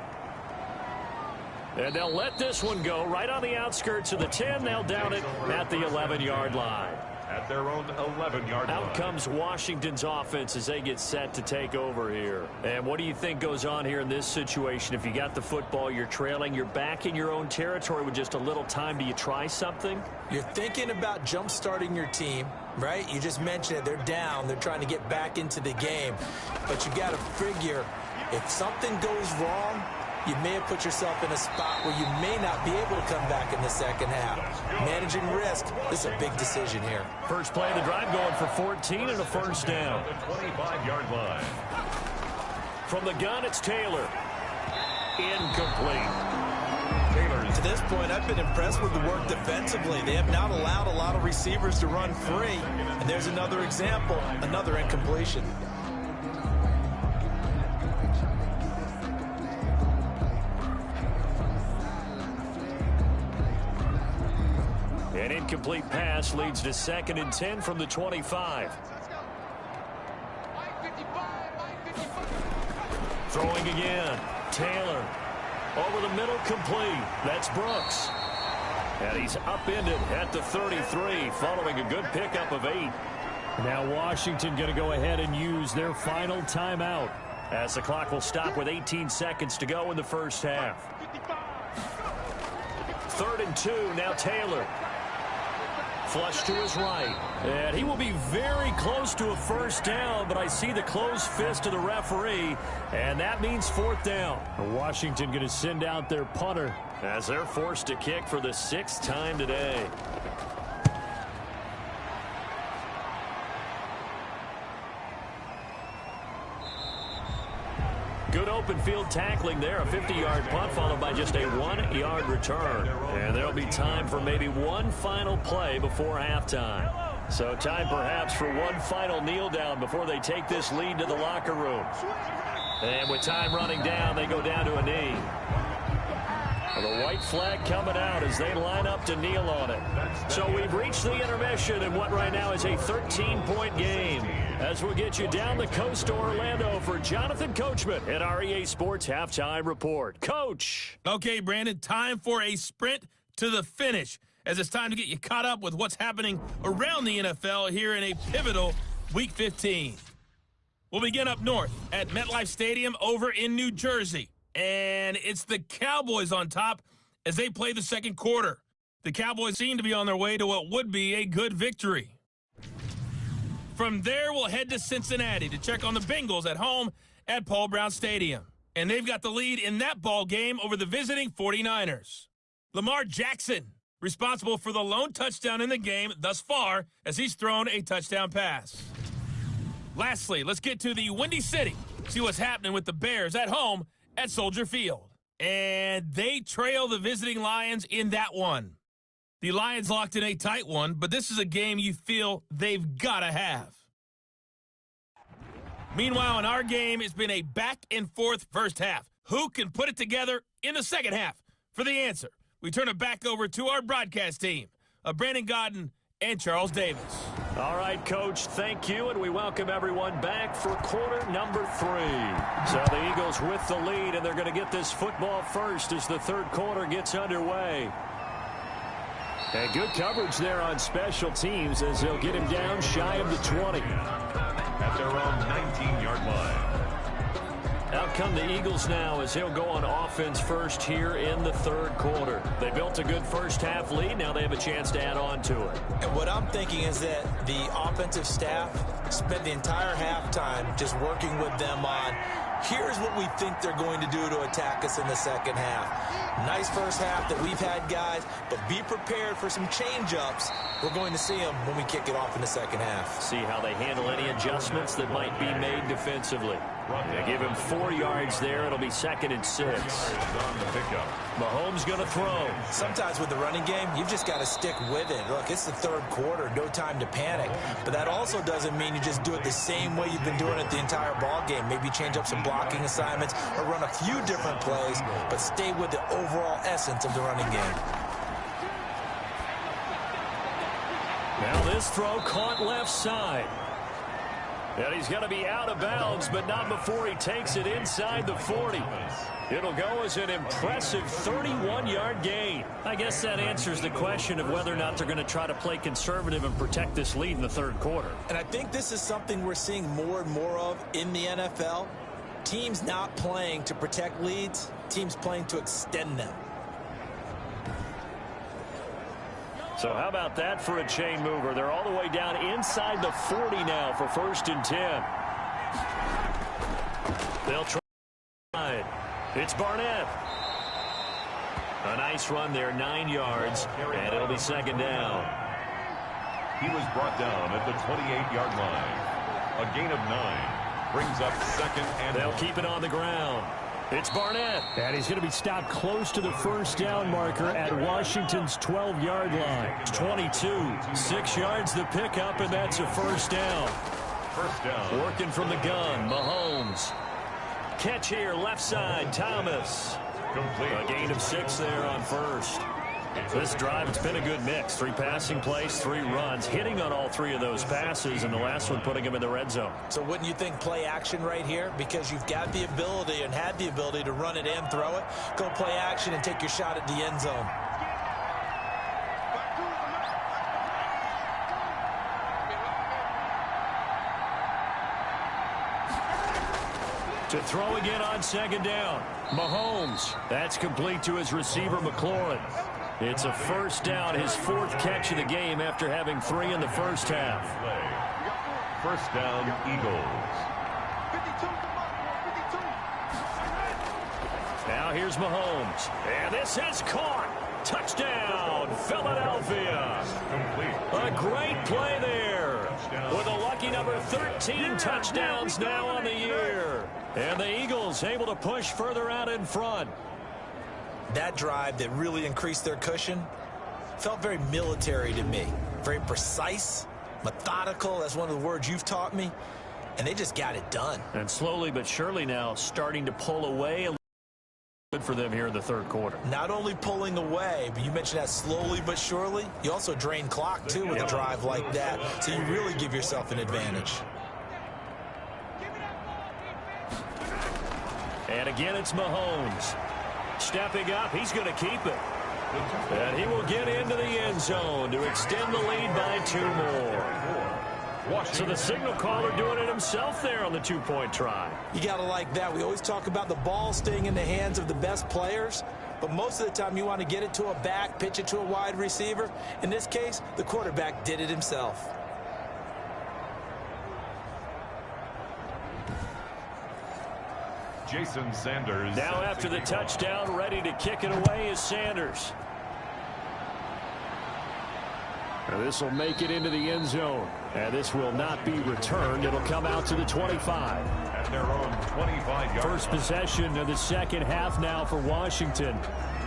And they'll let this one go right on the outskirts of the 10. They'll down it at the 11-yard line. At their own 11-yard line. Out comes Washington's offense as they get set to take over here. And what do you think goes on here in this situation? If you got the football, you're trailing, you're back in your own territory with just a little time. Do you try something? You're thinking about jump-starting your team, right? You just mentioned it. They're down. They're trying to get back into the game. But you got to figure, if something goes wrong, you may have put yourself in a spot where you may not be able to come back in the second half. Managing risk, this is a big decision here. First play of the drive going for 14 and a first down. The 25-yard line. From the gun, it's Taylor. Incomplete. To this point, I've been impressed with the work defensively. They have not allowed a lot of receivers to run free. And there's another example, another incompletion. An incomplete pass leads to 2nd and 10 from the 25. Throwing again. Taylor. Over the middle, complete. That's Brooks. And he's upended at the 33, following a good pickup of 8. Now Washington going to go ahead and use their final timeout, as the clock will stop with 18 seconds to go in the first half. 3rd and 2, now Taylor. Flush to his right. And he will be very close to a first down, but I see the closed fist of the referee, and that means 4th down. Washington going to send out their punter, as they're forced to kick for the 6th time today. Good open field tackling there. A 50-yard punt followed by just a 1-yard return. And there'll be time for maybe one final play before halftime. So time perhaps for one final kneel down before they take this lead to the locker room. And with time running down, they go down to a knee. The white flag coming out as they line up to kneel on it. So we've reached the intermission in what right now is a 13-point game. As we'll get you down the coast to Orlando for Jonathan Coachman at our EA Sports Halftime Report. Coach. Okay, Brandon, time for a sprint to the finish, as it's time to get you caught up with what's happening around the NFL here in a pivotal Week 15. We'll begin up north at MetLife Stadium over in New Jersey. And it's the Cowboys on top as they play the second quarter. The Cowboys seem to be on their way to what would be a good victory. From there, we'll head to Cincinnati to check on the Bengals at home at Paul Brown Stadium. And they've got the lead in that ball game over the visiting 49ers. Lamar Jackson, responsible for the lone touchdown in the game thus far as he's thrown a touchdown pass. Lastly, let's get to the Windy City, see what's happening with the Bears at home at Soldier Field. And they trail the visiting Lions in that one. The Lions locked in a tight one, but this is a game you feel they've got to have. Meanwhile, in our game, it's been a back-and-forth first half. Who can put it together in the second half? For the answer, we turn it back over to our broadcast team of Brandon Godden and Charles Davis. All right, Coach, thank you, and we welcome everyone back for quarter number 3. So the Eagles with the lead, and they're going to get this football first as the third quarter gets underway. And good coverage there on special teams as they'll get him down shy of the 20. At their own 19-yard line. Out come the Eagles now as he'll go on offense first here in the third quarter. They built a good first half lead. Now they have a chance to add on to it. And what I'm thinking is that the offensive staff spent the entire halftime just working with them on, here's what we think they're going to do to attack us in the second half. Nice first half that we've had, guys, but be prepared for some change-ups. We're going to see them when we kick it off in the second half. See how they handle any adjustments that might be made defensively. They give him 4 yards there. It'll be 2nd and 6. Mahomes going to throw. Sometimes with the running game, you've just got to stick with it. Look, it's the third quarter, no time to panic. But that also doesn't mean you just do it the same way you've been doing it the entire ball game. Maybe change up some blocking assignments or run a few different plays, but stay with the overall essence of the running game. Now this throw caught left side. And he's going to be out of bounds, but not before he takes it inside the 40. It'll go as an impressive 31-yard gain. I guess that answers the question of whether or not they're going to try to play conservative and protect this lead in the third quarter. And I think this is something we're seeing more and more of in the NFL. Teams not playing to protect leads, teams playing to extend them. So how about that for a chain mover? They're all the way down inside the 40 now for 1st and 10. They'll try. It's Barnett. A nice run there, 9 yards, and it'll be 2nd down. He was brought down at the 28-yard line. A gain of 9 brings up 2nd and they'll keep it on the ground. It's Barnett. And he's going to be stopped close to the first down marker at Washington's 12-yard line. 22. 6 yards the pickup, and that's a 1st down. First down. Working from the gun, Mahomes. Catch here, left side, Thomas. Complete. A gain of 6 there on 1st. This drive, it's been a good mix. 3 passing plays, 3 runs, hitting on all 3 of those passes, and the last one putting him in the red zone. So wouldn't you think play action right here? Because you've got the ability and had the ability to run it and throw it. Go play action and take your shot at the end zone. To throw again on 2nd down. Mahomes. That's complete to his receiver, McLaurin. It's a 1st down, his 4th catch of the game after having 3 in the first half. First down, Eagles. Now here's Mahomes. And this is caught. Touchdown, Philadelphia. Complete. A great play there. With a lucky number 13 touchdowns now on the year. And the Eagles able to push further out in front. That drive that really increased their cushion felt very military to me. Very precise, methodical. That's one of the words you've taught me. And they just got it done. And slowly but surely now starting to pull away. Good for them here in the third quarter. Not only pulling away, but you mentioned that slowly but surely. You also drain clock, too, with a drive like that. So you really give yourself an advantage. And again, it's Mahomes. Stepping up, he's going to keep it. And he will get into the end zone to extend the lead by 2 more. So the signal caller doing it himself there on the 2-point try. You got to like that. We always talk about the ball staying in the hands of the best players, but most of the time you want to get it to a back, pitch it to a wide receiver. In this case, the quarterback did it himself. Jason Sanders. Now after the touchdown, ready to kick it away is Sanders. This will make it into the end zone. And this will not be returned. It'll come out to the 25. At their own 25-yard. First possession of the second half now for Washington.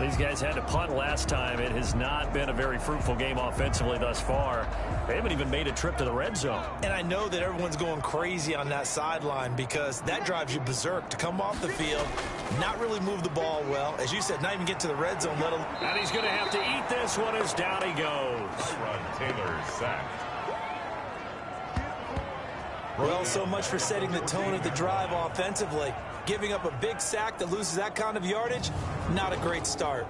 These guys had to punt last time. It has not been a very fruitful game offensively thus far. They haven't even made a trip to the red zone. And I know that everyone's going crazy on that sideline because that drives you berserk to come off the field, not really move the ball well. As you said, not even get to the red zone. Let him. And he's going to have to eat this one as down he goes. Rod Taylor sacked. Well, so much for setting the tone of the drive offensively. Giving up a big sack that loses that kind of yardage, not a great start.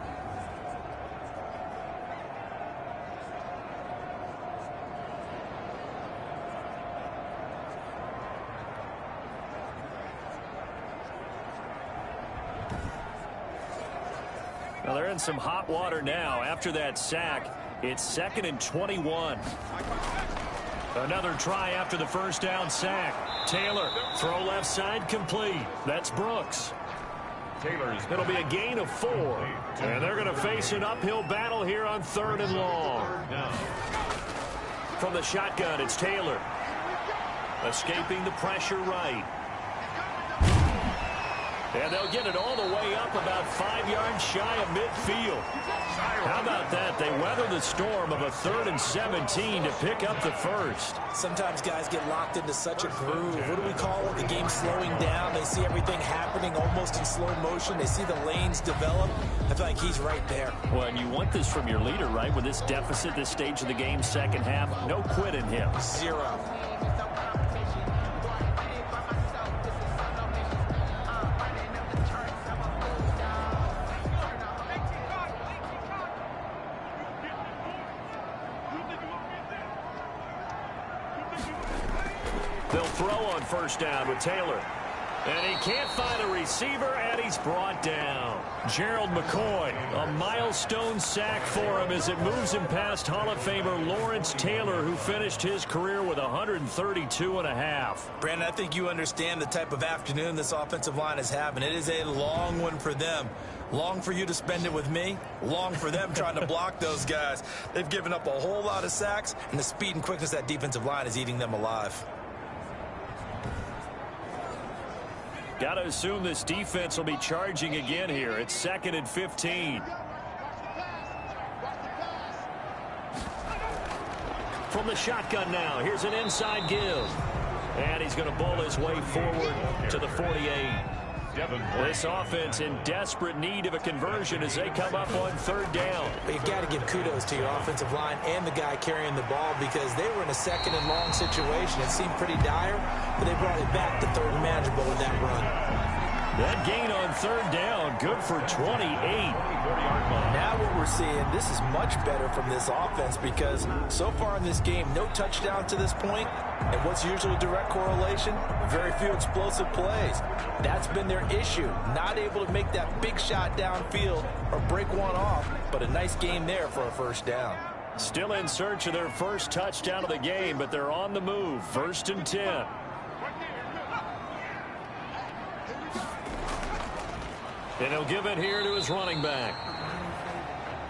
Well, they're in some hot water now. After that sack, it's 2nd and 21. Another try after the first down sack. Taylor, throw left side complete. That's Brooks. It'll be a gain of 4. And they're going to face an uphill battle here on 3rd and long. From the shotgun, it's Taylor. Escaping the pressure right. And they'll get it all the way up about 5 yards shy of midfield. How about that? They weather the storm of a 3rd and 17 to pick up the first. Sometimes guys get locked into such a groove. What do we call it? The game slowing down. They see everything happening almost in slow motion. They see the lanes develop. I feel like he's right there. Well, and you want this from your leader, right? With this deficit, this stage of the game, second half, no quit in him. 0. They'll throw on first down with Taylor. And he can't find a receiver, and he's brought down. Gerald McCoy, a milestone sack for him as it moves him past Hall of Famer Lawrence Taylor, who finished his career with 132.5. Brandon, I think you understand the type of afternoon this offensive line is having. It is a long one for them. Long for you to spend it with me. Long for them trying to block those guys. They've given up a whole lot of sacks, and the speed and quickness of that defensive line is eating them alive. Got to assume this defense will be charging again here. It's 2nd and 15. From the shotgun now, here's an inside give. And he's going to bowl his way forward to the 48. This offense in desperate need of a conversion as they come up on 3rd down. But you've got to give kudos to your offensive line and the guy carrying the ball because they were in a 2nd and long situation. It seemed pretty dire, but they brought it back to 3rd and manageable with that run. That gain on 3rd down, good for 28. Now what we're seeing, this is much better from this offense because so far in this game, no touchdown to this point, and what's usually a direct correlation? Very few explosive plays. That's been their issue, not able to make that big shot downfield or break one off, but a nice game there for a first down. Still in search of their first touchdown of the game, but they're on the move. 1st and 10. And he'll give it here to his running back.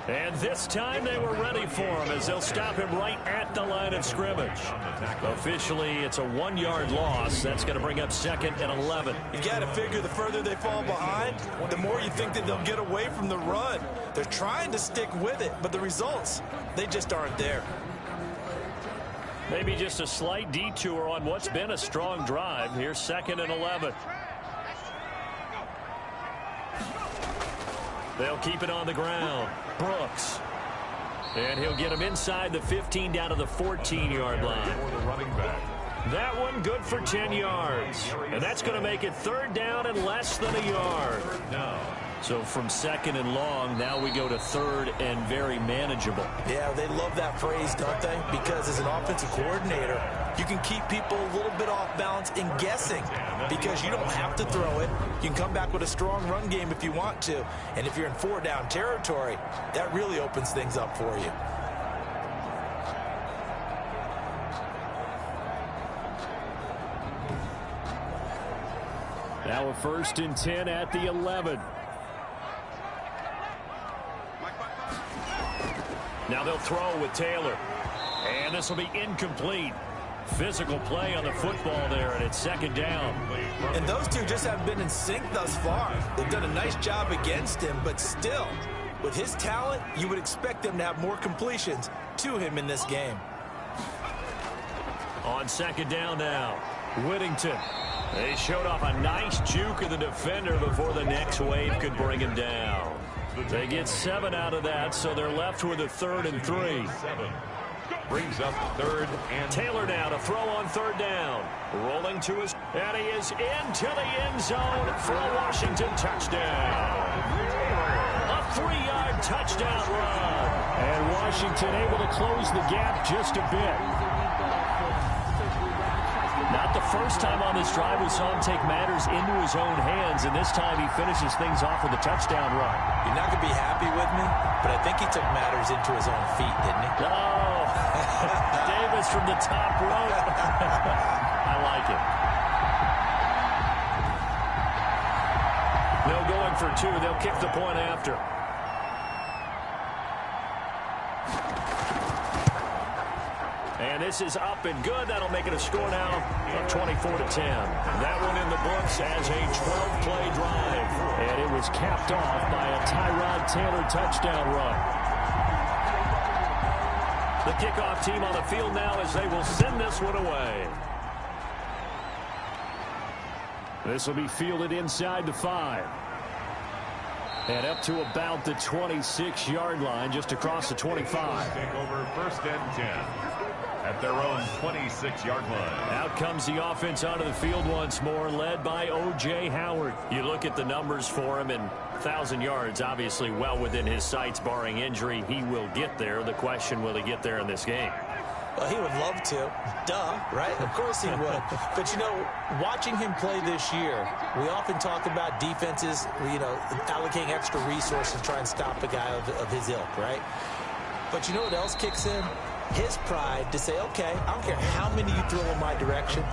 And this time they were ready for him as they'll stop him right at the line of scrimmage. Officially, it's a 1-yard loss. That's going to bring up 2nd and 11. You got to figure the further they fall behind, the more you think that they'll get away from the run. They're trying to stick with it, but the results, they just aren't there. Maybe just a slight detour on what's been a strong drive. Here's 2nd and 11. They'll keep it on the ground. Brooks. And he'll get him inside the 15 down to the 14-yard line. That one good for 10 yards. And that's going to make it 3rd down and less than a yard. So from 2nd and long, now we go to 3rd and very manageable. Yeah, they love that phrase, don't they? Because as an offensive coordinator, you can keep people a little bit off balance in guessing because you don't have to throw it. You can come back with a strong run game if you want to. And if you're in 4-down territory, that really opens things up for you. Now a 1st and 10 at the 11. Now they'll throw with Taylor. And this will be incomplete. Physical play on the football there, and it's 2nd down. And those two just haven't been in sync thus far. They've done a nice job against him, but still, with his talent, you would expect them to have more completions to him in this game. On 2nd down now, Whittington. They showed off a nice juke of the defender before the next wave could bring him down. They get 7 out of that, so they're left with a 3rd and 3. Brings up 3rd and Taylor now to throw on 3rd down. Rolling to his, and he is into the end zone for a Washington touchdown. A 3-yard touchdown run. And Washington able to close the gap just a bit. Not the first time on this drive we saw him take matters into his own hands, and this time he finishes things off with a touchdown run. You're not going to be happy with me, but I think he took matters into his own feet, didn't he? Oh, Davis from the top rope. I like it. No going for 2. They'll kick the point after. And this is up and good. That'll make it a score now of 24-10. That one in the books as a 12-play drive. And it was capped off by a Tyrod Taylor touchdown run. The kickoff team on the field now as they will send this one away. This will be fielded inside the 5. And up to about the 26-yard line, just across the 25. Take over 1st and 10. At their own 26-yard line. Out comes the offense onto the field once more, led by O.J. Howard. You look at the numbers for him, and 1,000 yards, obviously well within his sights, barring injury. He will get there. The question, will he get there in this game? Well, he would love to. Duh, right? Of course he would. But, you know, watching him play this year, we often talk about defenses, you know, allocating extra resources to try and stop a guy of his ilk, right? But you know what else kicks in? His pride to say, okay, I don't care how many you throw in my direction,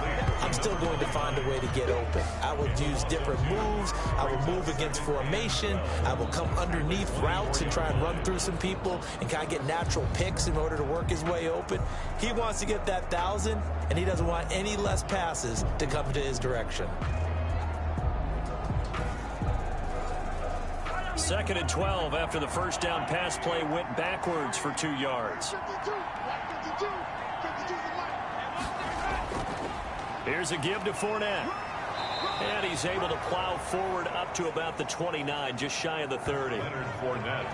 I'm still going to find a way to get open. I will use different moves. I will move against formation. I will come underneath routes and try and run through some people and kind of get natural picks in order to work his way open. He wants to get that 1,000, and he doesn't want any less passes to come to his direction. 2nd and 12 after the first down pass play went backwards for 2 yards. Here's a give to Fournette. And he's able to plow forward up to about the 29, just shy of the 30.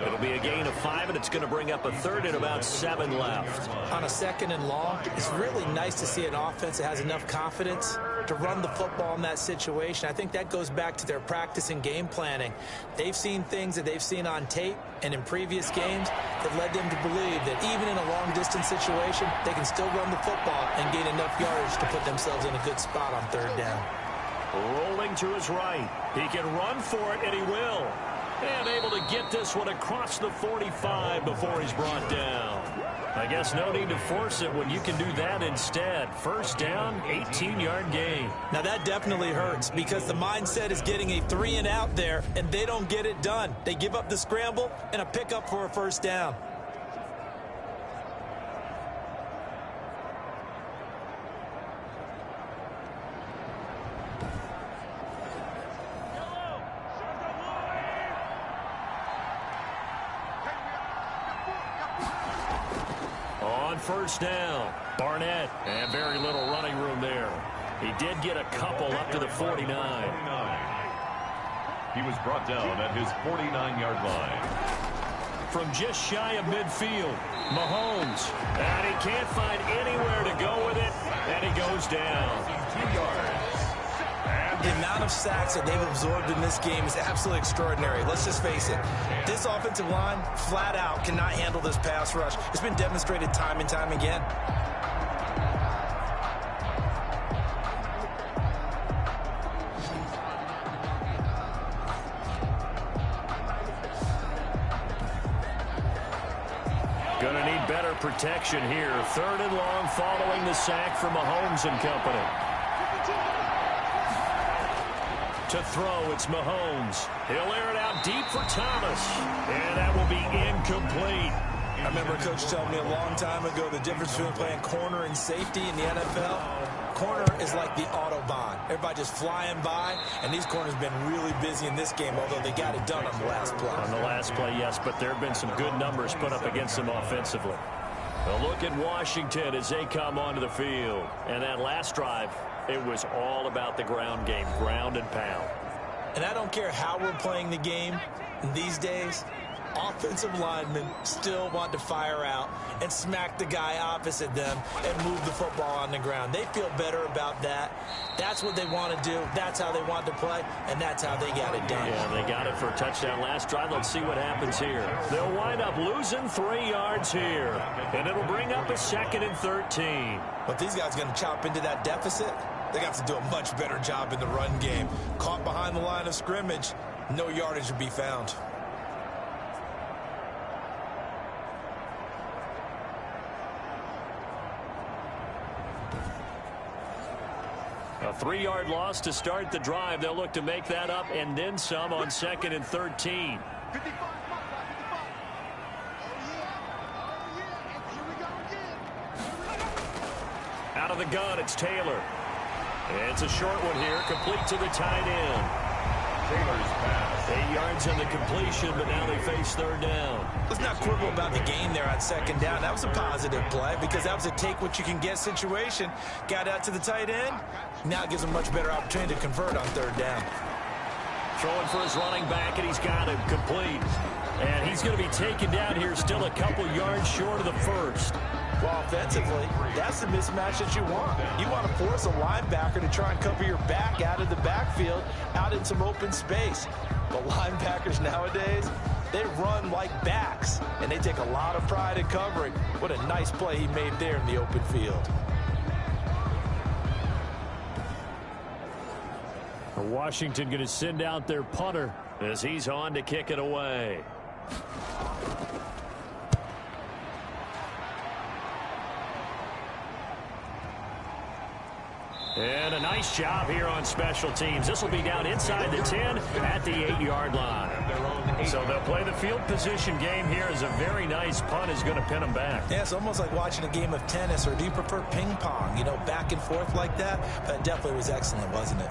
It'll be a gain of 5, and it's going to bring up a 3rd and about 7 left. On a 2nd and long, it's really nice to see an offense that has enough confidence to run the football in that situation. I think that goes back to their practice and game planning. They've seen things that they've seen on tape and in previous games that led them to believe that even in a long-distance situation, they can still run the football and gain enough yardage to put themselves in a good spot on 3rd down. Rolling to his right. He can run for it, and he will. And able to to get this one across the 45 before he's brought down. I guess no need to force it when you can do that instead. First down, 18-yard gain. Now that definitely hurts because the mindset is getting a 3-and-out there, and they don't get it done. They give up the scramble and a pickup for a first down. First down, Barnett, and very little running room there. He did get a couple up to the 49. He was brought down at his 49-yard line. From just shy of midfield, Mahomes, and he can't find anywhere to go with it, and he goes down. 2 yards. The amount of sacks that they've absorbed in this game is absolutely extraordinary. Let's just face it. This offensive line, flat out, cannot handle this pass rush. It's been demonstrated time and time again. Gonna need better protection here. 3rd and long following the sack from Mahomes and company. To throw, it's Mahomes. He'll air it out deep for Thomas. And that will be incomplete. I remember Coach telling me a long time ago the difference between playing corner and safety in the NFL. Corner is like the Autobahn. Everybody just flying by, and these corners have been really busy in this game, although they got it done on the last play. On the last play, yes, but there have been some good numbers put up against them offensively. A look at Washington as they come onto the field. And that last drive, it was all about the ground game, ground and pound. And I don't care how we're playing the game these days, offensive linemen still want to fire out and smack the guy opposite them and move the football on the ground. They feel better about that. That's what they want to do. That's how they want to play, and that's how they got it done. Yeah, they got it for a touchdown last drive. Let's see what happens here. They'll wind up losing 3 yards here, and it'll bring up a 2nd and 13. But these guys are going to chop into that deficit. They got to do a much better job in the run game. Caught behind the line of scrimmage, no yardage to be found. A 3-yard loss to start the drive. They'll look to make that up and then some on 2nd and 13. Out of the gun, it's Taylor. It's a short one here, complete to the tight end. Taylor's pass. 8 yards on the completion, but now they face 3rd down. Let's not quibble about the gain there on 2nd down. That was a positive play because that was a take-what-you-can-get situation. Got out to the tight end. Now it gives them a much better opportunity to convert on 3rd down. Throwing for his running back, and he's got him complete. And he's going to be taken down here still a couple yards short of the first. Well, offensively, that's the mismatch that you want. You want to force a linebacker to try and cover your back out of the backfield, out in some open space. But linebackers nowadays, they run like backs, and they take a lot of pride in covering. What a nice play he made there in the open field. Washington going to send out their punter as he's on to kick it away. And a nice job here on special teams. This will be down inside the 10 at the 8-yard line. So they'll play the field position game here as a very nice punt is going to pin them back. Yeah, it's almost like watching a game of tennis, or do you prefer ping pong? You know, back and forth like that? That definitely was excellent, wasn't it?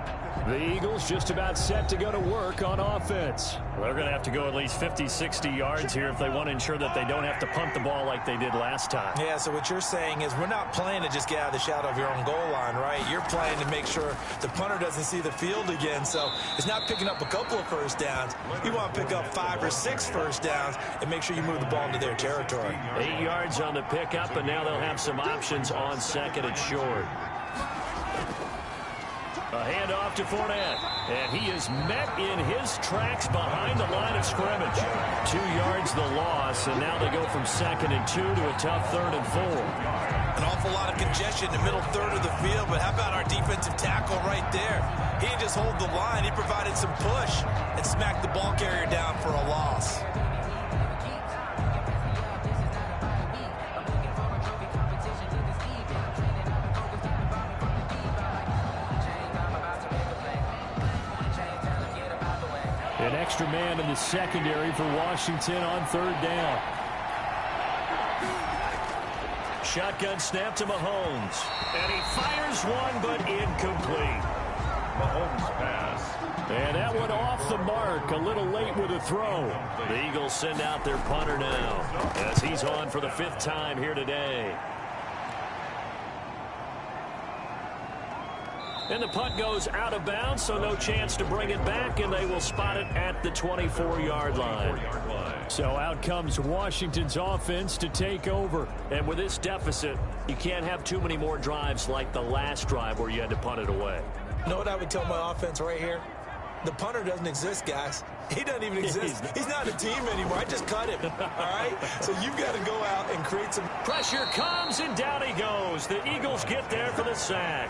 The Eagles just about set to go to work on offense. They're going to have to go at least 50, 60 yards here if they want to ensure that they don't have to punt the ball like they did last time. Yeah, so what you're saying is we're not playing to just get out of the shadow of your own goal line, right? You're playing to make sure the punter doesn't see the field again. So it's not picking up a couple of first downs. You want to pick up 5 or 6 first downs and make sure you move the ball into their territory. 8 yards on the pickup, and now they'll have some options on 2nd and short. A handoff to Fournette, and he is met in his tracks behind the line of scrimmage. 2 yards the loss, and now they go from 2nd and 2 to a tough 3rd and 4. An awful lot of congestion in the middle third of the field, but how about our defensive tackle right there? He didn't just hold the line, he provided some push and smacked the ball carrier down for a loss. extra man in the secondary for Washington on third down. Shotgun snap to Mahomes. And he fires one, but incomplete. Mahomes pass. And that one off the mark. A little late with a throw. The Eagles send out their punter now as he's on for the 5th time here today. And the punt goes out of bounds, so no chance to bring it back, and they will spot it at the 24-yard line. So out comes Washington's offense to take over. And with this deficit, you can't have too many more drives like the last drive where you had to punt it away. You know what I would tell my offense right here? The punter doesn't exist, guys. He doesn't even exist. He's not a team anymore. I just cut him, all right? So you've got to go out and create some... Pressure comes, and down he goes. The Eagles get there for the sack.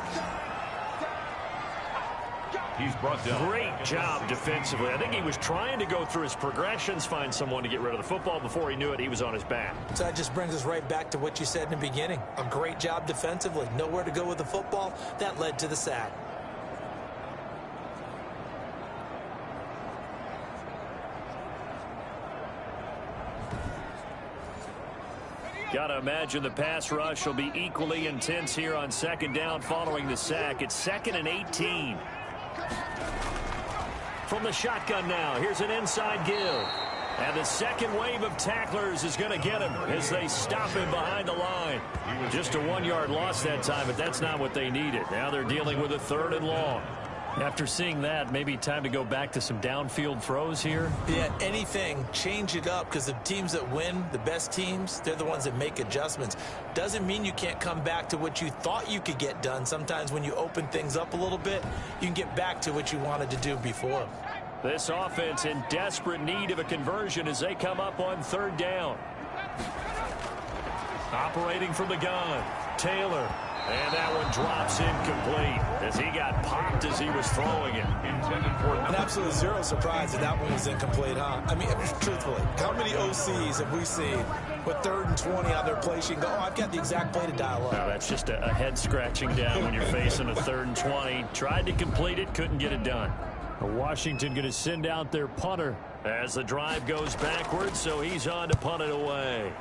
He's brought down. Great job defensively. I think he was trying to go through his progressions, find someone to get rid of the football. Before he knew it, he was on his back. So that just brings us right back to what you said in the beginning. A great job defensively. Nowhere to go with the football. That led to the sack. Got to imagine the pass rush will be equally intense here on second down following the sack. It's 2nd and 18. From the shotgun now, here's an inside give. And the second wave of tacklers is going to get him as they stop him behind the line. Just a 1-yard loss that time, but that's not what they needed. Now they're dealing with a 3rd and long. After seeing that, maybe time to go back to some downfield throws here. Yeah, anything, change it up, because the teams that win, the best teams, they're the ones that make adjustments. Doesn't mean you can't come back to what you thought you could get done. Sometimes when you open things up a little bit, you can get back to what you wanted to do before. This offense in desperate need of a conversion as they come up on 3rd down. Operating from the gun, Taylor. And that one drops incomplete as he got popped as he was throwing it. And absolutely zero surprise that that one was incomplete, huh? I mean, truthfully, how many OCs have we seen with 3rd and 20 on their play sheet and go, oh, I've got the exact play to dial up? No, that's just a head scratching down when you're facing a 3rd and 20. Tried to complete it, couldn't get it done. Washington going to send out their punter as the drive goes backwards, so he's on to punt it away.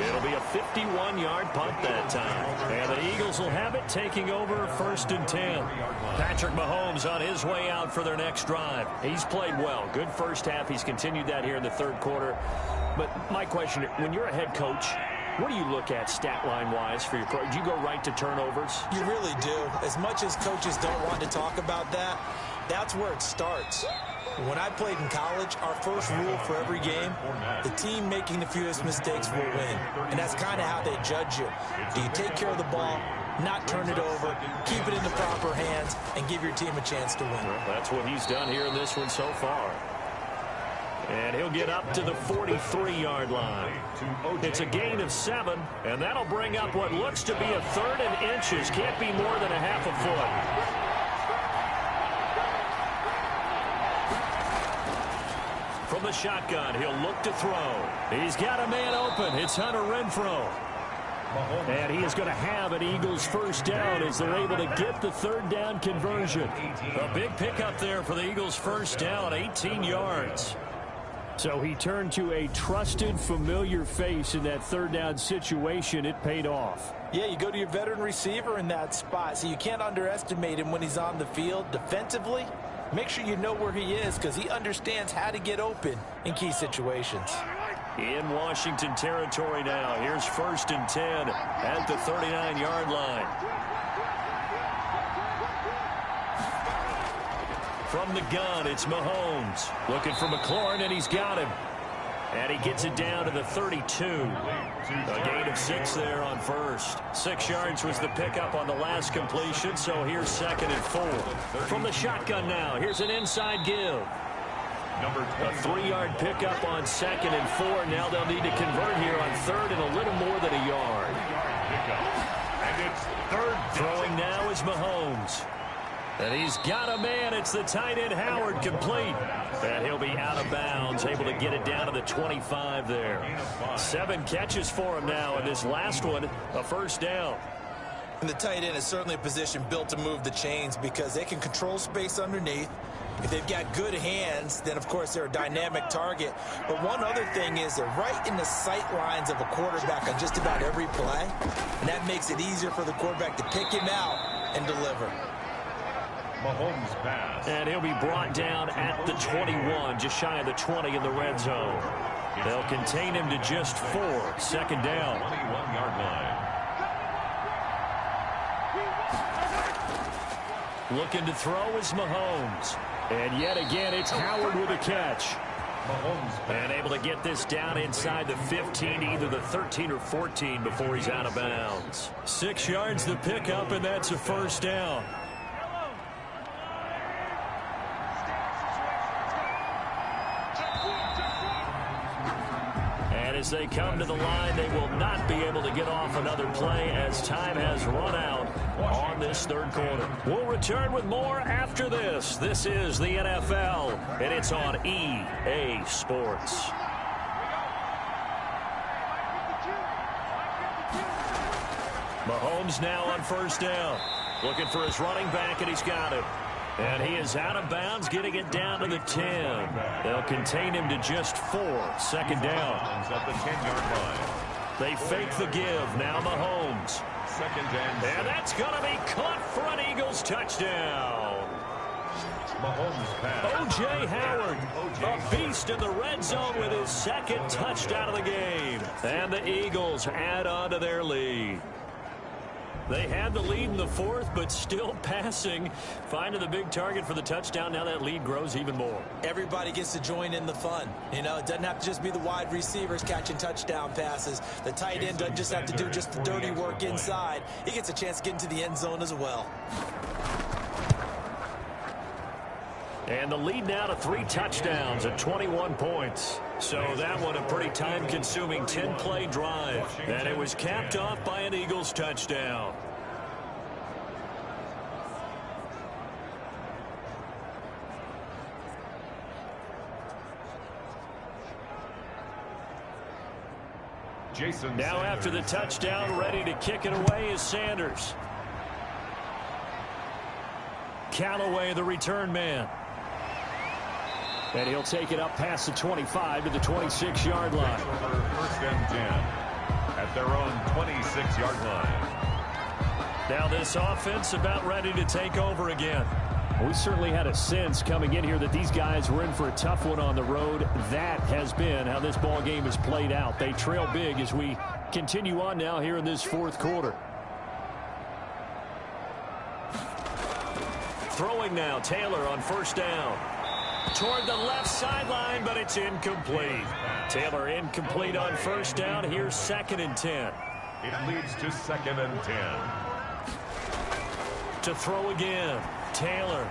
It'll be a 51-yard punt that time. And the Eagles will have it, taking over 1st and 10. Patrick Mahomes on his way out for their next drive. He's played well. Good first half. He's continued that here in the 3rd quarter. But my question, when you're a head coach, what do you look at stat line-wise for your pro? Do you go right to turnovers? You really do. As much as coaches don't want to talk about that, that's where it starts. When I played in college, our first rule for every game, the team making the fewest mistakes will win. And that's kind of how they judge you. Do you take care of the ball, not turn it over, keep it in the proper hands, and give your team a chance to win? Well, that's what he's done here in this one so far. And he'll get up to the 43-yard line. It's a gain of 7, and that'll bring up what looks to be a 3rd and inches. Can't be more than a half a foot. From the shotgun, he'll look to throw. He's got a man open. It's Hunter Renfrow. And he is going to have an Eagles first down as they're able to get the 3rd down conversion. A big pickup there for the Eagles first down, 18 yards. So he turned to a trusted, familiar face in that 3rd down situation. It paid off. Yeah, you go to your veteran receiver in that spot, so you can't underestimate him when he's on the field. Defensively, make sure you know where he is because he understands how to get open in key situations. In Washington territory now. Here's 1st and 10 at the 39-yard line. From the gun, it's Mahomes. Looking for McLaurin, and he's got him. And he gets it down to the 32. A gain of 6 there on first. 6 yards was the pickup on the last completion, so here's 2nd and 4. From the shotgun now, here's an inside give. A 3-yard pickup on 2nd and 4. Now they'll need to convert here on 3rd and a little more than a yard. And it's 3rd. Throwing now is Mahomes. And he's got a man. It's the tight end Howard, complete. And he'll be out of bounds, able to get it down to the 25 there. 7 catches for him now, and this last one, a first down. And the tight end is certainly a position built to move the chains because they can control space underneath. If they've got good hands, then, of course, they're a dynamic target. But one other thing is they're right in the sight lines of a quarterback on just about every play. And that makes it easier for the quarterback to pick him out and deliver. Mahomes pass. And he'll be brought down at the 21, just shy of the 20 in the red zone. They'll contain him to just 4, second down. 21-yard line. Looking to throw is Mahomes. And yet again, it's Howard with a catch. Mahomes And able to get this down inside the 15, either the 13 or 14 before he's out of bounds. 6 yards the pickup, and that's a first down. And as they come to the line, they will not be able to get off another play as time has run out on this third quarter. We'll return with more after this. This is the NFL, and it's on EA Sports. Mahomes now on first down. Looking for his running back, and he's got it. And he is out of bounds, getting it down to the 10. They'll contain him to just 4, second down. at the 10-yard line. They fake the give. Now Mahomes. Second and 6. And that's going to be caught for an Eagles touchdown. Mahomes pass. O.J. Howard, a beast in the red zone with his second touchdown of the game. And the Eagles add on to their lead. They had the lead in the fourth, but still passing. Finding the big target for the touchdown. Now that lead grows even more. Everybody gets to join in the fun. You know, it doesn't have to just be the wide receivers catching touchdown passes. The tight end doesn't just have to do just the dirty work inside. He gets a chance to get into the end zone as well. And the lead now to 3 touchdowns at 21 points. So that one a pretty time-consuming 10-play drive. And it was capped off by an Eagles touchdown. Jason Now Sanders. after the touchdown, ready to kick it away is Sanders. Callaway, the return man. And he'll take it up past the 25 to the 26-yard line. First and 10 at their own 26-yard line. Now this offense about ready to take over again. We certainly had a sense coming in here that these guys were in for a tough one on the road. That has been how this ball game has played out. They trail big as we continue on now here in this fourth quarter. Throwing now, Taylor on first down. Toward the left sideline, but it's incomplete. Taylor incomplete on first down. Here's second and 10. It leads to second and 10. To throw again, Taylor.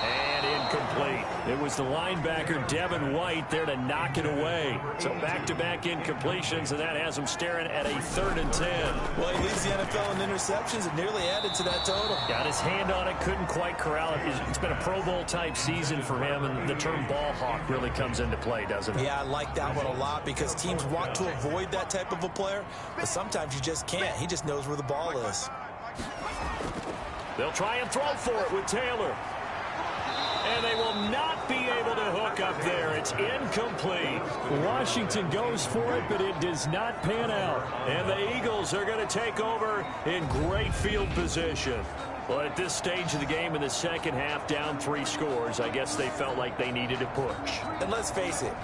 And incomplete. It was the linebacker, Devin White, there to knock it away. So back-to-back incompletions, and that has him staring at a 3rd and 10. Well, he leads the NFL in interceptions and nearly added to that total. Got his hand on it, couldn't quite corral it. It's been a Pro Bowl-type season for him, and the term ball hawk really comes into play, doesn't it? Yeah, I like that one a lot because teams want to avoid that type of a player, but sometimes you just can't. He just knows where the ball is. They'll try and throw for it with Taylor. And they will not be able to hook up there. It's incomplete. Washington goes for it, but it does not pan out. And the Eagles are going to take over in great field position. Well, at this stage of the game in the second half, down 3 scores, I guess they felt like they needed to push. And let's face it,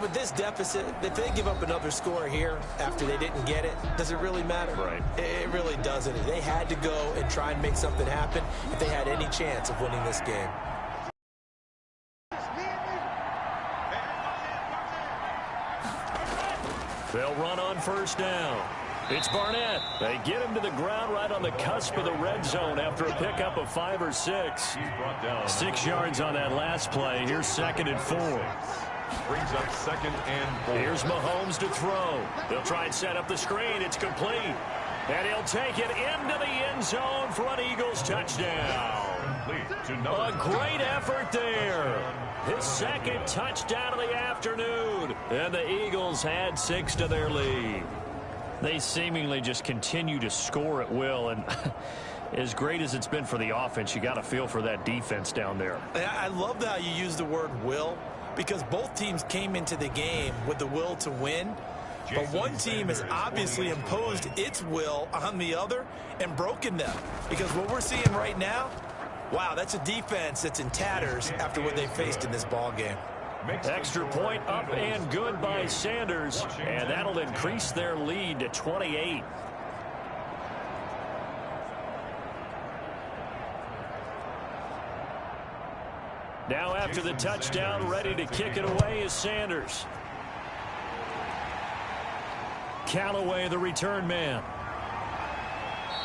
with this deficit, if they give up another score here after they didn't get it, does it really matter? Right. It really doesn't. They had to go and try and make something happen if they had any chance of winning this game. They'll run on first down. It's Barnett. They get him to the ground right on the cusp of the red zone after a pickup of 5 or 6. He's brought down. 6 yards on that last play. Here's second and 4. Brings up second and 4. Here's Mahomes to throw. They'll try and set up the screen. It's complete. And he'll take it into the end zone for an Eagles touchdown. Complete to number A great effort there. His second touchdown of the afternoon. And the Eagles add 6 to their lead. They seemingly just continue to score at will, and as great as it's been for the offense, you got to feel for that defense down there. I love how you use the word will, because both teams came into the game with the will to win. But one team has obviously imposed its will on the other and broken them. Because what we're seeing right now, wow, that's a defense that's in tatters after what they faced in this ball game. Extra point up and good by Sanders, and that'll increase their lead to 28. Now after the touchdown, ready to kick it away is Sanders. Callaway, the return man.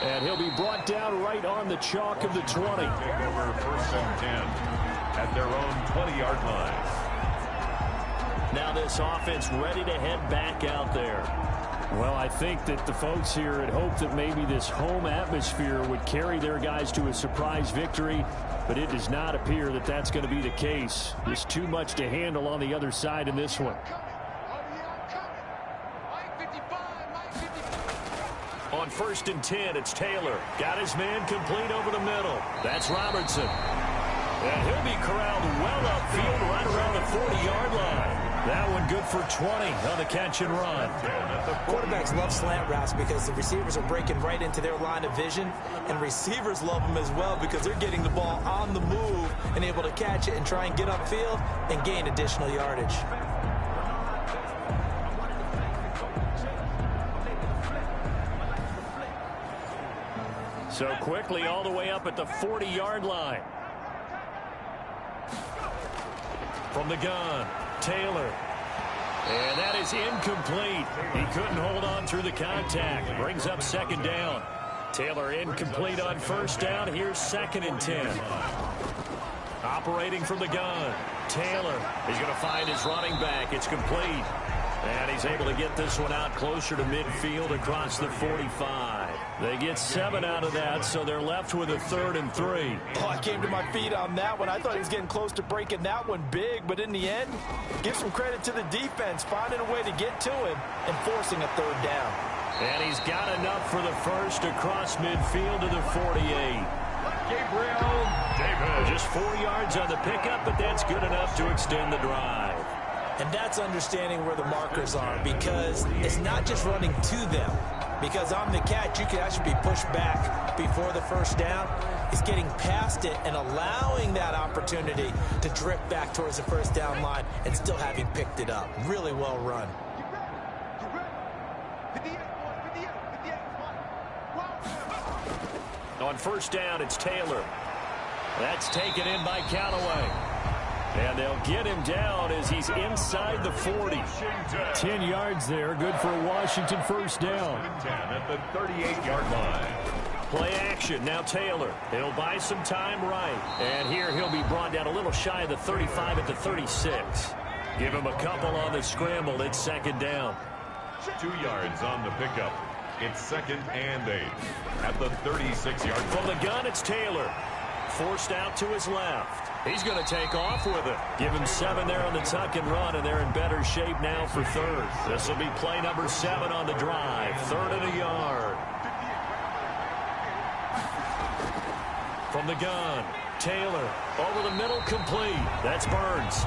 And he'll be brought down right on the chalk of the 20. Take over 1st and 10 at their own 20-yard line. Now this offense ready to head back out there. Well, I think that the folks here had hoped that maybe this home atmosphere would carry their guys to a surprise victory, but it does not appear that that's going to be the case. There's too much to handle on the other side in this one. On 1st and 10, it's Taylor. Got his man complete over the middle. That's Robertson. And he'll be corralled well upfield right around the 40-yard line. That one good for 20 on the catch and run. Quarterbacks love slant routes because the receivers are breaking right into their line of vision, and receivers love them as well because they're getting the ball on the move and able to catch it and try and get upfield and gain additional yardage. So quickly all the way up at the 40-yard line. From the gun, Taylor. And that is incomplete. He couldn't hold on through the contact. Brings up 2nd down. Taylor incomplete on 1st down. Here's 2nd and 10. Operating from the gun. Taylor is going to find his running back. It's complete. And he's able to get this one out closer to midfield across the 45. They get 7 out of that, so they're left with a 3rd and 3. Oh, I came to my feet on that one. I thought he was getting close to breaking that one big, but in the end, give some credit to the defense, finding a way to get to him and forcing a 3rd down. And he's got enough for the first across midfield to the 48. Gabriel Davis. Just 4 yards on the pickup, but that's good enough to extend the drive. And that's understanding where the markers are, because it's not just running to them. Because on the catch, you can actually be pushed back before the 1st down. It's getting past it and allowing that opportunity to drift back towards the 1st down line and still having picked it up. Really well run. On 1st down, it's Taylor. That's taken in by Callaway. And they'll get him down as he's inside the 40. 10 yards there, good for a Washington 1st down. 10 at the 38-yard line. Play action, now Taylor. He'll buy some time right. And here he'll be brought down a little shy of the 35 at the 36. Give him a couple on the scramble. It's 2nd down. 2 yards on the pickup. It's 2nd and 8 at the 36-yard line. From the gun, it's Taylor. Forced out to his left. He's going to take off with it. Give him 7 there on the tuck and run, and they're in better shape now for 3rd. This will be play number 7 on the drive. 3rd and a yard. From the gun, Taylor over the middle, complete. That's Burns.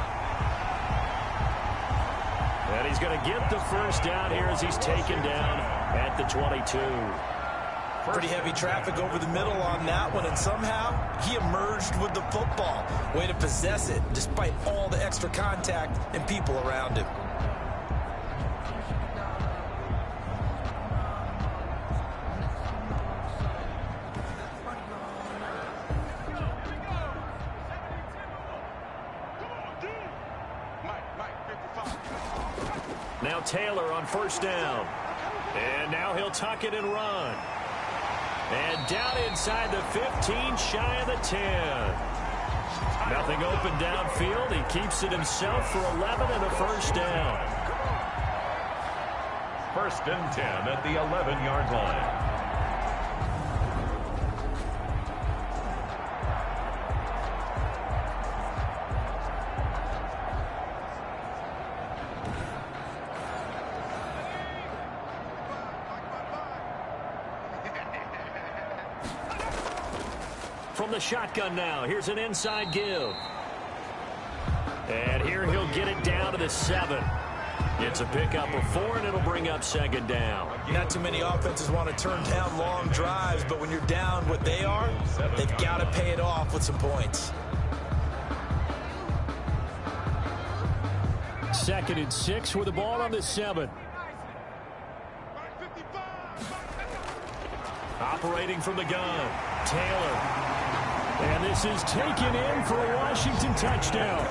And he's going to get the 1st down here as he's taken down at the 22. Pretty heavy traffic over the middle on that one, and somehow he emerged with the football. Way to possess it, despite all the extra contact and people around him. Now Taylor on 1st down. And now he'll tuck it and run. And down inside the 15, shy of the 10. Nothing open downfield. He keeps it himself for 11 and a 1st down. 1st and 10 at the 11-yard line. from the shotgun now. Here's an inside give. And here he'll get it down to the 7. It's a pickup of 4, and it'll bring up second down. Not too many offenses want to turn down long drives, but when you're down what they are, they've got to pay it off with some points. 2nd and 6 with the ball on the 7. Operating from the gun, Taylor. And this is taken in for a Washington touchdown.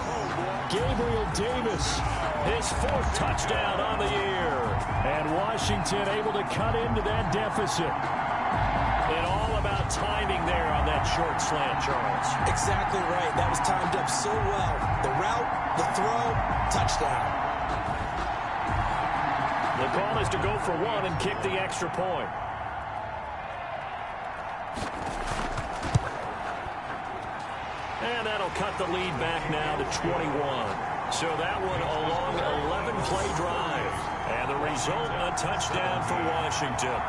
Gabriel Davis, his 4th touchdown on the year. And Washington able to cut into that deficit. And all about timing there on that short slant, Charles. Exactly right. That was timed up so well. The route, the throw, touchdown. The call is to go for 1 and kick the extra point. And that'll cut the lead back now to 21. So that one a long 11-play drive. And the result, a touchdown for Washington.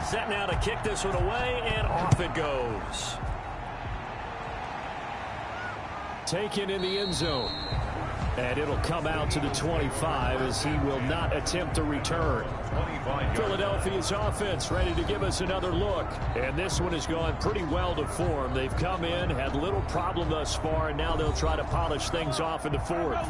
Set now to kick this one away, and off it goes. Taken in the end zone. And it'll come out to the 25 as he will not attempt to return. Philadelphia's offense ready to give us another look. And this one has gone pretty well to form. They've come in, had little problem thus far, and now they'll try to polish things off in the 4th.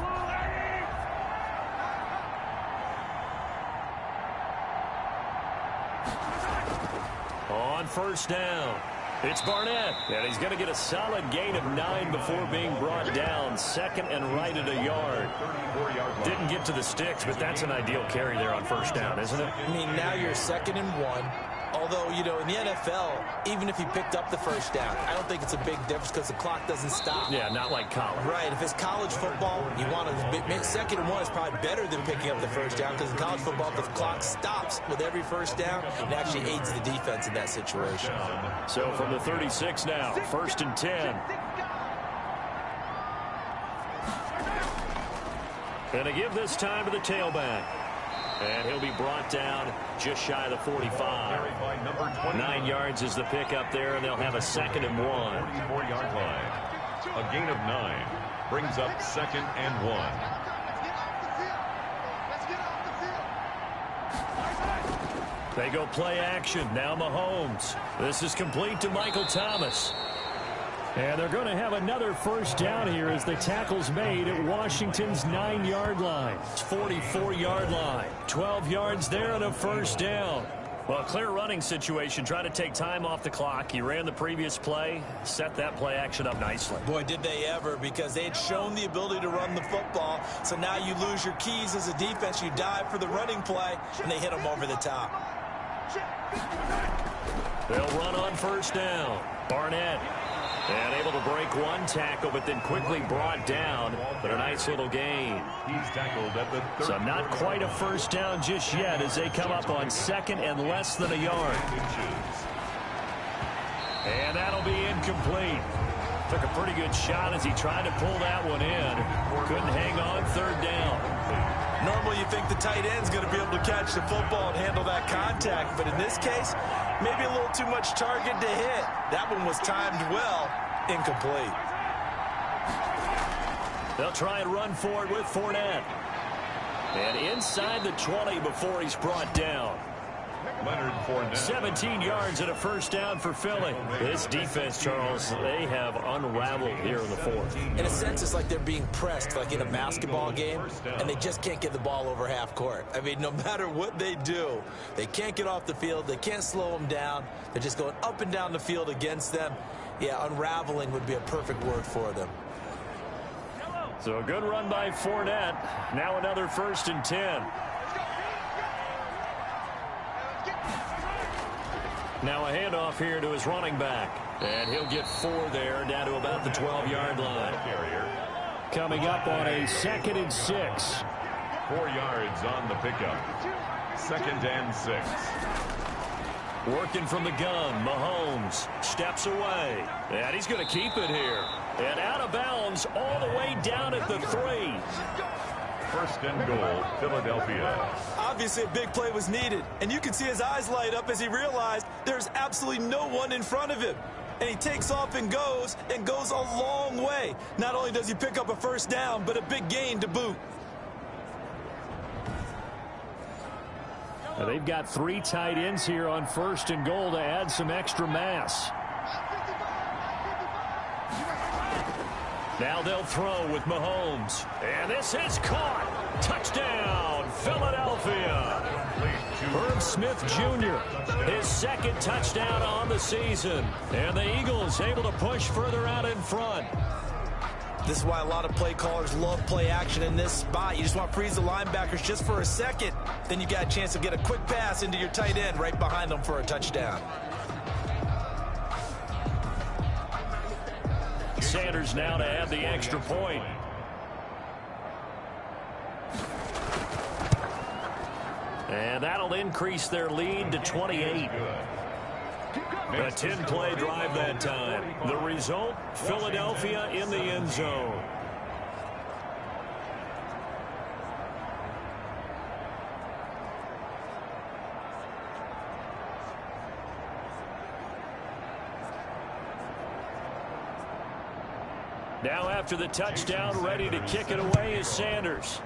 On first down, it's Barnett, and he's going to get a solid gain of 9 before being brought down. 2nd and right at a yard. Didn't get to the sticks, but that's an ideal carry there on first down, isn't it? I mean, now you're 2nd and 1. Although, you know, in the NFL, even if he picked up the first down, I don't think it's a big difference because the clock doesn't stop. Yeah, not like college. Right. If it's college football, you want to 2nd and 1 is probably better than picking up the first down because in college football, the clock stops with every first down. It actually aids the defense in that situation. So from the 36 now, 1st and 10. And to give this time to the tailback. And he'll be brought down just shy of the 45. 9 yards is the pickup there, and they'll have a 2nd and 1. 44-yard line. A gain of 9 brings up 2nd and 1. They go play action. Now Mahomes. This is complete to Michael Thomas. And they're going to have another first down here as the tackle's made at Washington's 9-yard line. It's 44-yard line. 12 yards there and a first down. Well, clear running situation. Try to take time off the clock. He ran the previous play, set that play action up nicely. Boy, did they ever, because they had shown the ability to run the football. So now you lose your keys as a defense. You dive for the running play, and they hit them over the top. They'll run on first down. Barnett. And able to break one tackle, but then quickly brought down. But a nice little gain. He's tackled at the 30. So not quite a first down just yet as they come up on 2nd and less than a yard. And that'll be incomplete. Took a pretty good shot as he tried to pull that one in. Couldn't hang on 3rd down. Normally you think the tight end's going to be able to catch the football and handle that contact, but in this case, maybe a little too much target to hit. That one was timed well, incomplete. They'll try and run forward with Fournette. And inside the 20 before he's brought down. Leonard Fournette. 17 yards and a first down for Philly. This defense, Charles, they have unraveled here in the 4th. In a sense, it's like they're being pressed like in a basketball game, and they just can't get the ball over half court. I mean, no matter what they do, they can't get off the field. They can't slow them down. They're just going up and down the field against them. Yeah, unraveling would be a perfect word for them. So a good run by Fournette. Now another 1st and 10. Now a handoff here to his running back. And he'll get 4 there, down to about the 12-yard line. Coming up on a 2nd and 6. 4 yards on the pickup. 2nd and 6. Working from the gun, Mahomes steps away. And he's going to keep it here. And out of bounds all the way down at the 3. 1st and goal, Philadelphia. Obviously, a big play was needed, and you can see his eyes light up as he realized there's absolutely no one in front of him. And he takes off and goes a long way. Not only does he pick up a first down, but a big gain to boot. Now they've got 3 tight ends here on 1st and goal to add some extra mass. Now they'll throw with Mahomes. And this is caught. Touchdown, Philadelphia. Herb Smith Jr., his 2nd touchdown on the season. And the Eagles able to push further out in front. This is why a lot of play callers love play action in this spot. You just want to freeze the linebackers just for a second. Then you got a chance to get a quick pass into your tight end right behind them for a touchdown. Sanders now to add the extra point. And that'll increase their lead to 28. A 10-play drive that time. The result, Philadelphia in the end zone. Now after the touchdown, ready to kick it away is Sanders.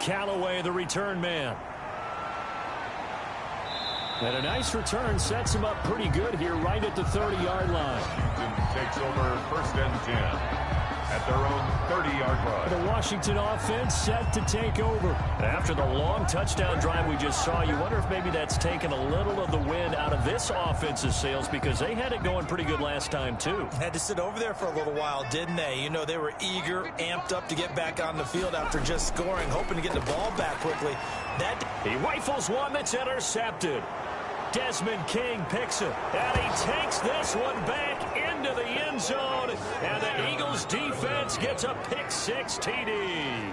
Callaway, the return man. And a nice return sets him up pretty good here right at the 30-yard line. Takes over 1st and 10 at their own 30-yard line. The Washington offense set to take over. After the long touchdown drive we just saw, you wonder if maybe that's taken a little of the wind out of this offense's sails because they had it going pretty good last time, too. Had to sit over there for a little while, didn't they? You know, they were eager, amped up to get back on the field after just scoring, hoping to get the ball back quickly. He rifles one that's intercepted. Desmond King picks it, and he takes this one back into the end zone, and the Eagles defense gets a pick-6 TD.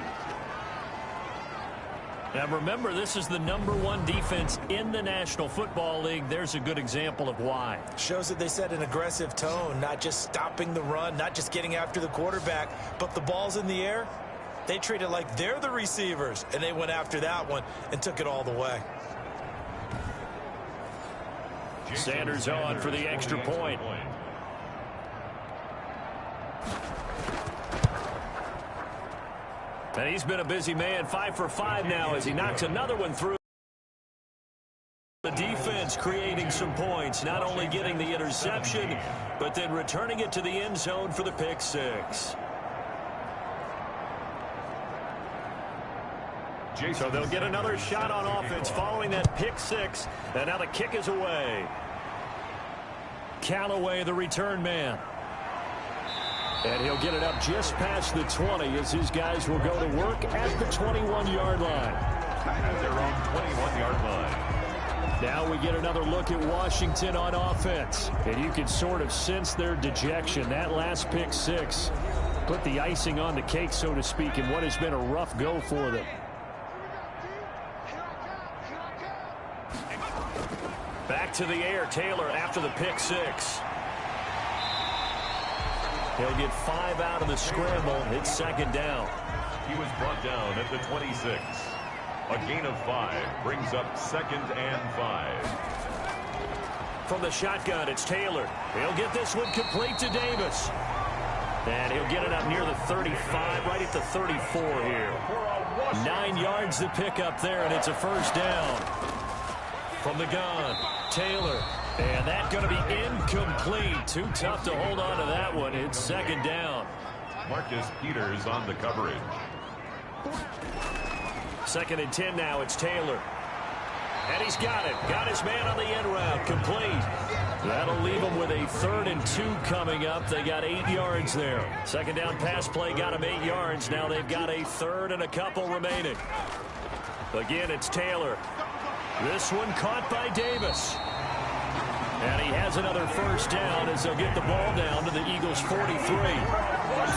Now remember, this is the #1 defense in the National Football League. There's a good example of why. Shows that they set an aggressive tone, not just stopping the run, not just getting after the quarterback, but the ball's in the air. They treat it like they're the receivers, and they went after that one and took it all the way. Sanders on for the extra point. And he's been a busy man, 5 for 5 now as he knocks another one through. The defense creating some points, not only getting the interception, but then returning it to the end zone for the pick-6. So they'll get another shot on offense following that pick-6. And now the kick is away. Callaway, the return man. And he'll get it up just past the 20 as his guys will go to work at the 21-yard line. At their own 21-yard line. Now we get another look at Washington on offense. And you can sort of sense their dejection. That last pick-6 put the icing on the cake, so to speak, in what has been a rough go for them. Back to the air, Taylor after the pick-6. He'll get 5 out of the scramble. It's 2nd down. He was brought down at the 26. A gain of 5 brings up 2nd and 5. From the shotgun, it's Taylor. He'll get this one complete to Davis. And he'll get it up near the 35, right at the 34 here. 9 yards to pick up there, and it's a 1st down. From the gun, Taylor. And that's going to be incomplete. Too tough to hold on to that one. It's 2nd down. Marcus Peters on the coverage. 2nd and 10 now. It's Taylor. And he's got it. Got his man on the end route. Complete. That'll leave him with a 3rd and 2 coming up. They got 8 yards there. 2nd down pass play got him 8 yards. Now they've got a 3rd and a couple remaining. Again, it's Taylor. This one caught by Davis. And he has another 1st down as they'll get the ball down to the Eagles' 43.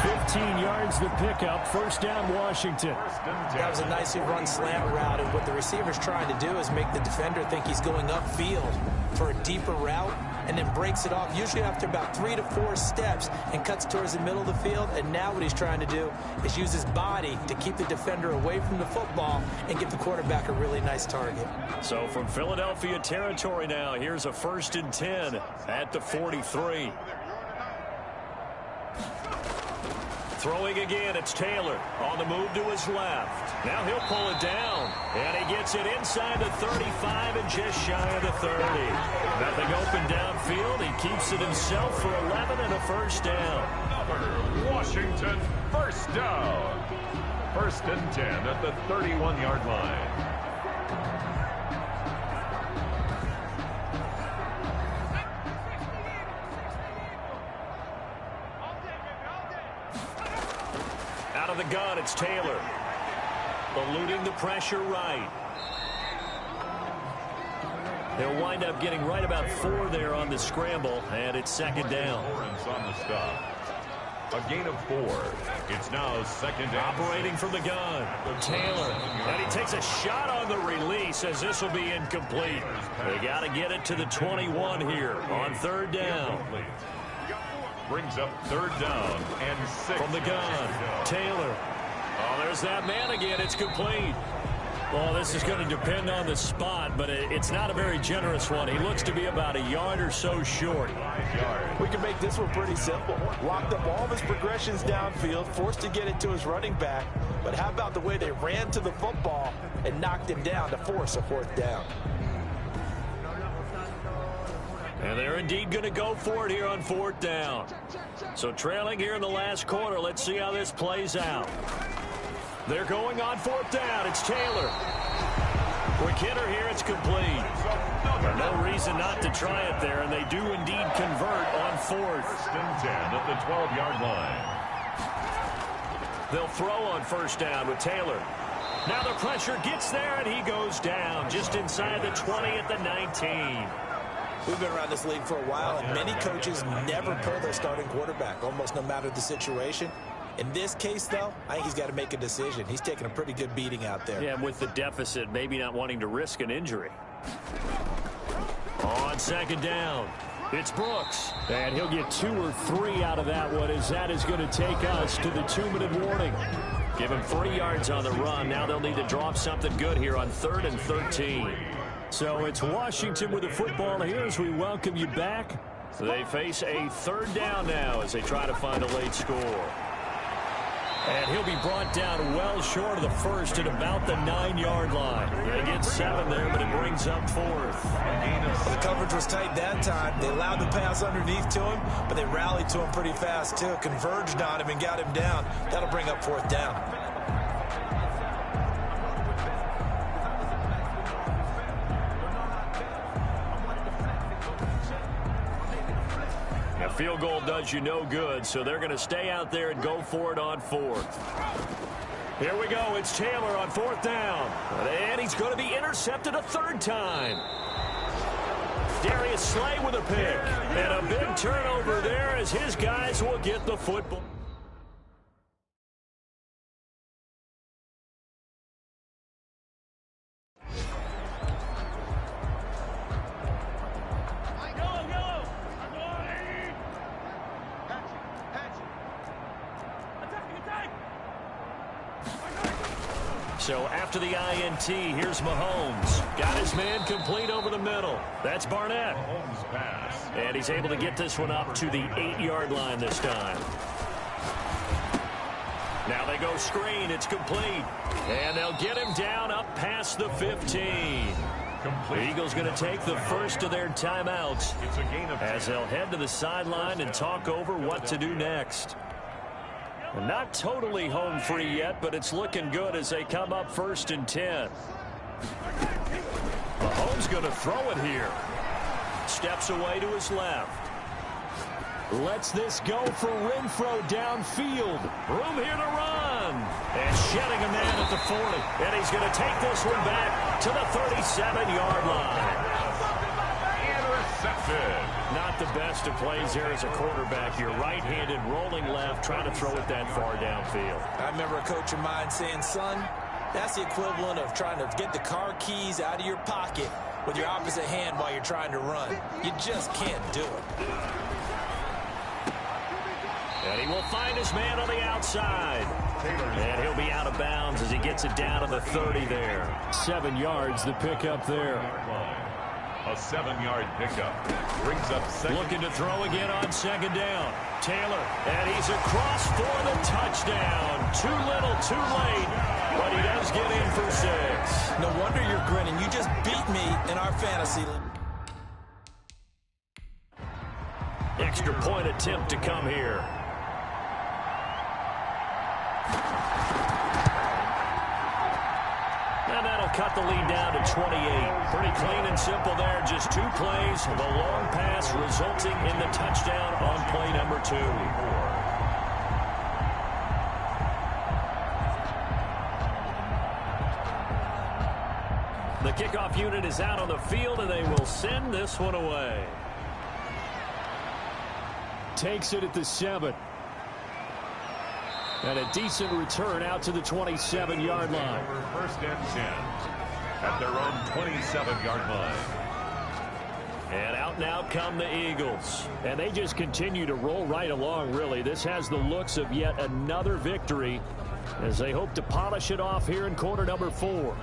15 yards to pick up. 1st down, Washington. That was a nicely run slant route, and what the receiver's trying to do is make the defender think he's going upfield for a deeper route, and then breaks it off, usually after about 3 to 4 steps, and cuts towards the middle of the field. And now what he's trying to do is use his body to keep the defender away from the football and give the quarterback a really nice target. So from Philadelphia territory now, here's a 1st and 10 at the 43. Throwing again, it's Taylor on the move to his left. Now he'll pull it down, and he gets it inside the 35 and just shy of the 30. Nothing open downfield. He keeps it himself for 11 and a 1st down. Washington, 1st down. 1st and 10 at the 31-yard line. Out of the gun, it's Taylor. Eluding the pressure right. They'll wind up getting right about 4 there on the scramble, and it's 2nd down. Lawrence on the stop. A gain of 4. It's now 2nd down. Operating from the gun, Taylor. And he takes a shot on the release as this will be incomplete. They got to get it to the 21 here on 3rd down. Brings up 3rd down and 6. From the gun, Taylor. Oh, there's that man again. It's complete. Well, this is going to depend on the spot, but it's not a very generous one. He looks to be about a yard or so short. We can make this one pretty simple. Locked up all of his progressions downfield, forced to get it to his running back. But how about the way they ran to the football and knocked him down to force a 4th down? And they're indeed going to go for it here on 4th down. So trailing here in the last quarter, let's see how this plays out. They're going on 4th down. It's Taylor. Quick hitter here. It's complete. No reason not to try it there, and they do indeed convert on 4th. 1st and 10 at the 12-yard line. They'll throw on 1st down with Taylor. Now the pressure gets there, and he goes down just inside the 20 at the 19. We've been around this league for a while, and many coaches never pull their starting quarterback, almost no matter the situation. In this case, though, I think he's got to make a decision. He's taking a pretty good beating out there. Yeah, with the deficit, maybe not wanting to risk an injury. On 2nd down, it's Brooks. And he'll get 2 or 3 out of that one, as that is going to take us to the 2-minute warning. Give him 3 yards on the run. Now they'll need to drop something good here on 3rd and 13. So it's Washington with the football here as we welcome you back. They face a 3rd down now as they try to find a late score. And he'll be brought down well short of the 1st at about the 9-yard line. They get 7 there, but it brings up 4th. The coverage was tight that time. They allowed the pass underneath to him, but they rallied to him pretty fast, too. Converged on him and got him down. That'll bring up 4th down. A field goal does you no good, so they're going to stay out there and go for it on 4th. Here we go. It's Taylor on 4th down. And he's going to be intercepted a 3rd time. Darius Slay with a pick. And a big turnover there as his guys will get the football. So after the INT, here's Mahomes. Got his man complete over the middle. That's Barnett. Mahomes pass. And he's able to get this one up to the 8-yard line this time. Now they go screen. It's complete. And they'll get him down up past the 15. The Eagles going to take the first of their timeouts as they'll head to the sideline and talk over what to do next. Not totally home free yet, but it's looking good as they come up 1st and 10. Mahomes going to throw it here. Steps away to his left. Lets this go for Renfro downfield. Room here to run. And shedding a man at the 40. And he's going to take this one back to the 37-yard line. Intercepted. Not the best of plays there as a quarterback. You're right-handed, rolling left, trying to throw it that far downfield. I remember a coach of mine saying, son, that's the equivalent of trying to get the car keys out of your pocket with your opposite hand while you're trying to run. You just can't do it. And he will find his man on the outside. And he'll be out of bounds as he gets it down to the 30 there. 7 yards, the pickup there. A 7-yard pickup. Brings up second. Looking to throw again on second down. Taylor, and he's across for the touchdown. Too little, too late, but he does get in for 6. No wonder you're grinning. You just beat me in our fantasy league. Extra point attempt to come here. And that'll cut the lead down to 28. Pretty clean and simple there. Just 2 plays. The long pass resulting in the touchdown on play number 2. The kickoff unit is out on the field, and they will send this one away. Takes it at the 7. And a decent return out to the 27-yard line. First and 10 at their own 27-yard line. And out and out come the Eagles. And they just continue to roll right along, really. This has the looks of yet another victory as they hope to polish it off here in quarter number 4.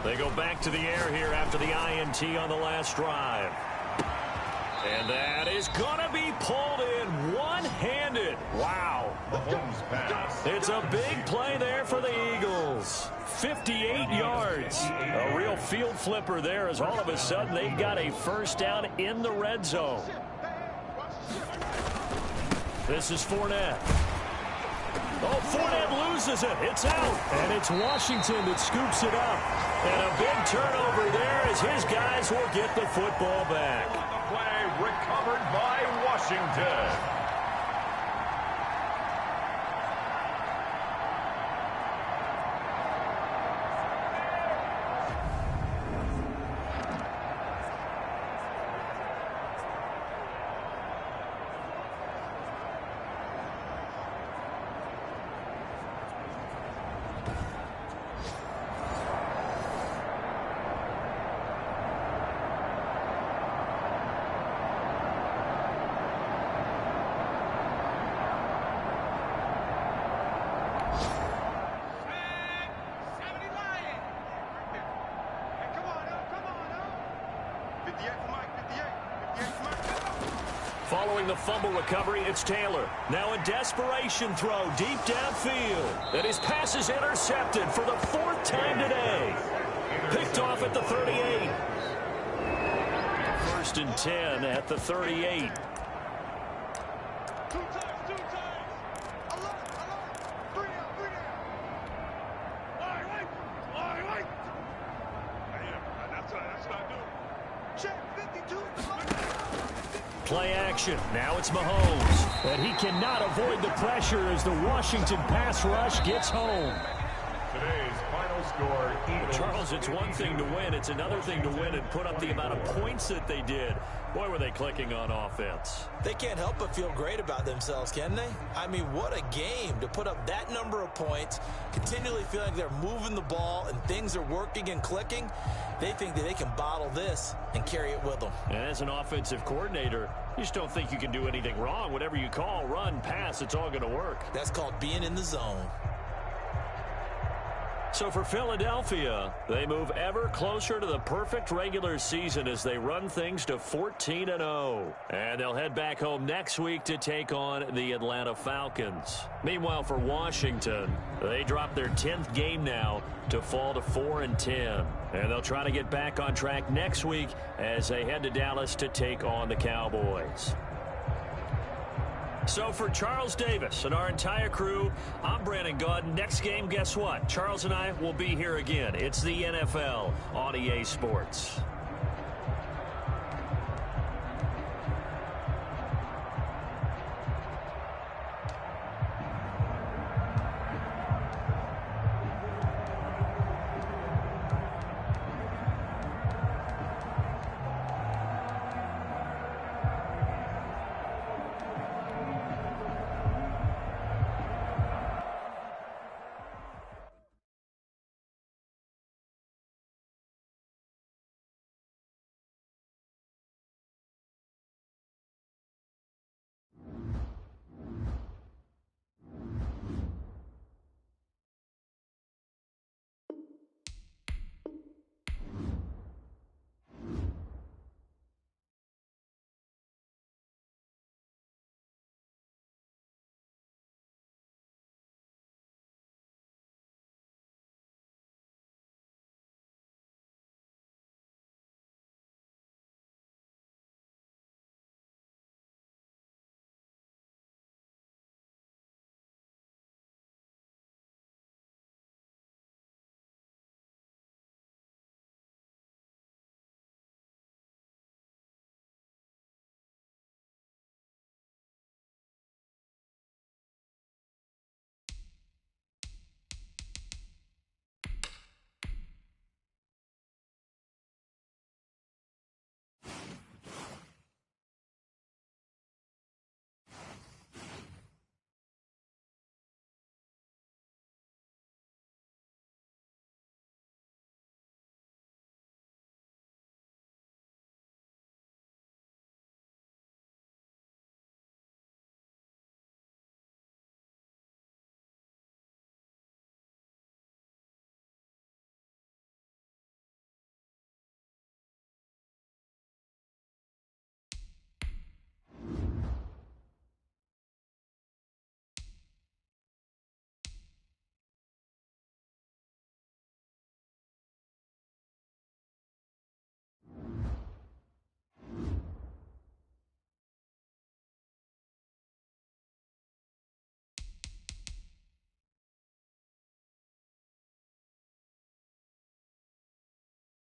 They go back to the air here after the INT on the last drive. And that is going to be pulled in one-handed. Wow. It's a big play there for the Eagles. 58 yards. A real field flipper there as all of a sudden they've got a first down in the red zone. This is Fournette. Oh, Fournette loses it. It's out. And it's Washington that scoops it up. And a big turnover there as his guys will get the football back. The play recovered by Washington. Following the fumble recovery, it's Taylor. Now a desperation throw deep downfield. And his pass is intercepted for the 4th time today. Picked off at the 38. 1st and 10 at the 38. Play action. Now it's Mahomes. And he cannot avoid the pressure as the Washington pass rush gets home. Today's final score, Eagles. Charles, it's one thing to win. It's another thing to win and put up the amount of points that they did. Boy, were they clicking on offense. They can't help but feel great about themselves, can they? I mean, what a game to put up that number of points, continually feeling like they're moving the ball and things are working and clicking. They think that they can bottle this and carry it with them. And as an offensive coordinator, you just don't think you can do anything wrong. Whatever you call, run, pass, it's all going to work. That's called being in the zone. So for Philadelphia, they move ever closer to the perfect regular season as they run things to 14-0. And they'll head back home next week to take on the Atlanta Falcons. Meanwhile, for Washington, they drop their 10th game now to fall to 4-10. And they'll try to get back on track next week as they head to Dallas to take on the Cowboys. So for Charles Davis and our entire crew, I'm Brandon Gaudin. Next game, guess what? Charles and I will be here again. It's the NFL on EA Sports.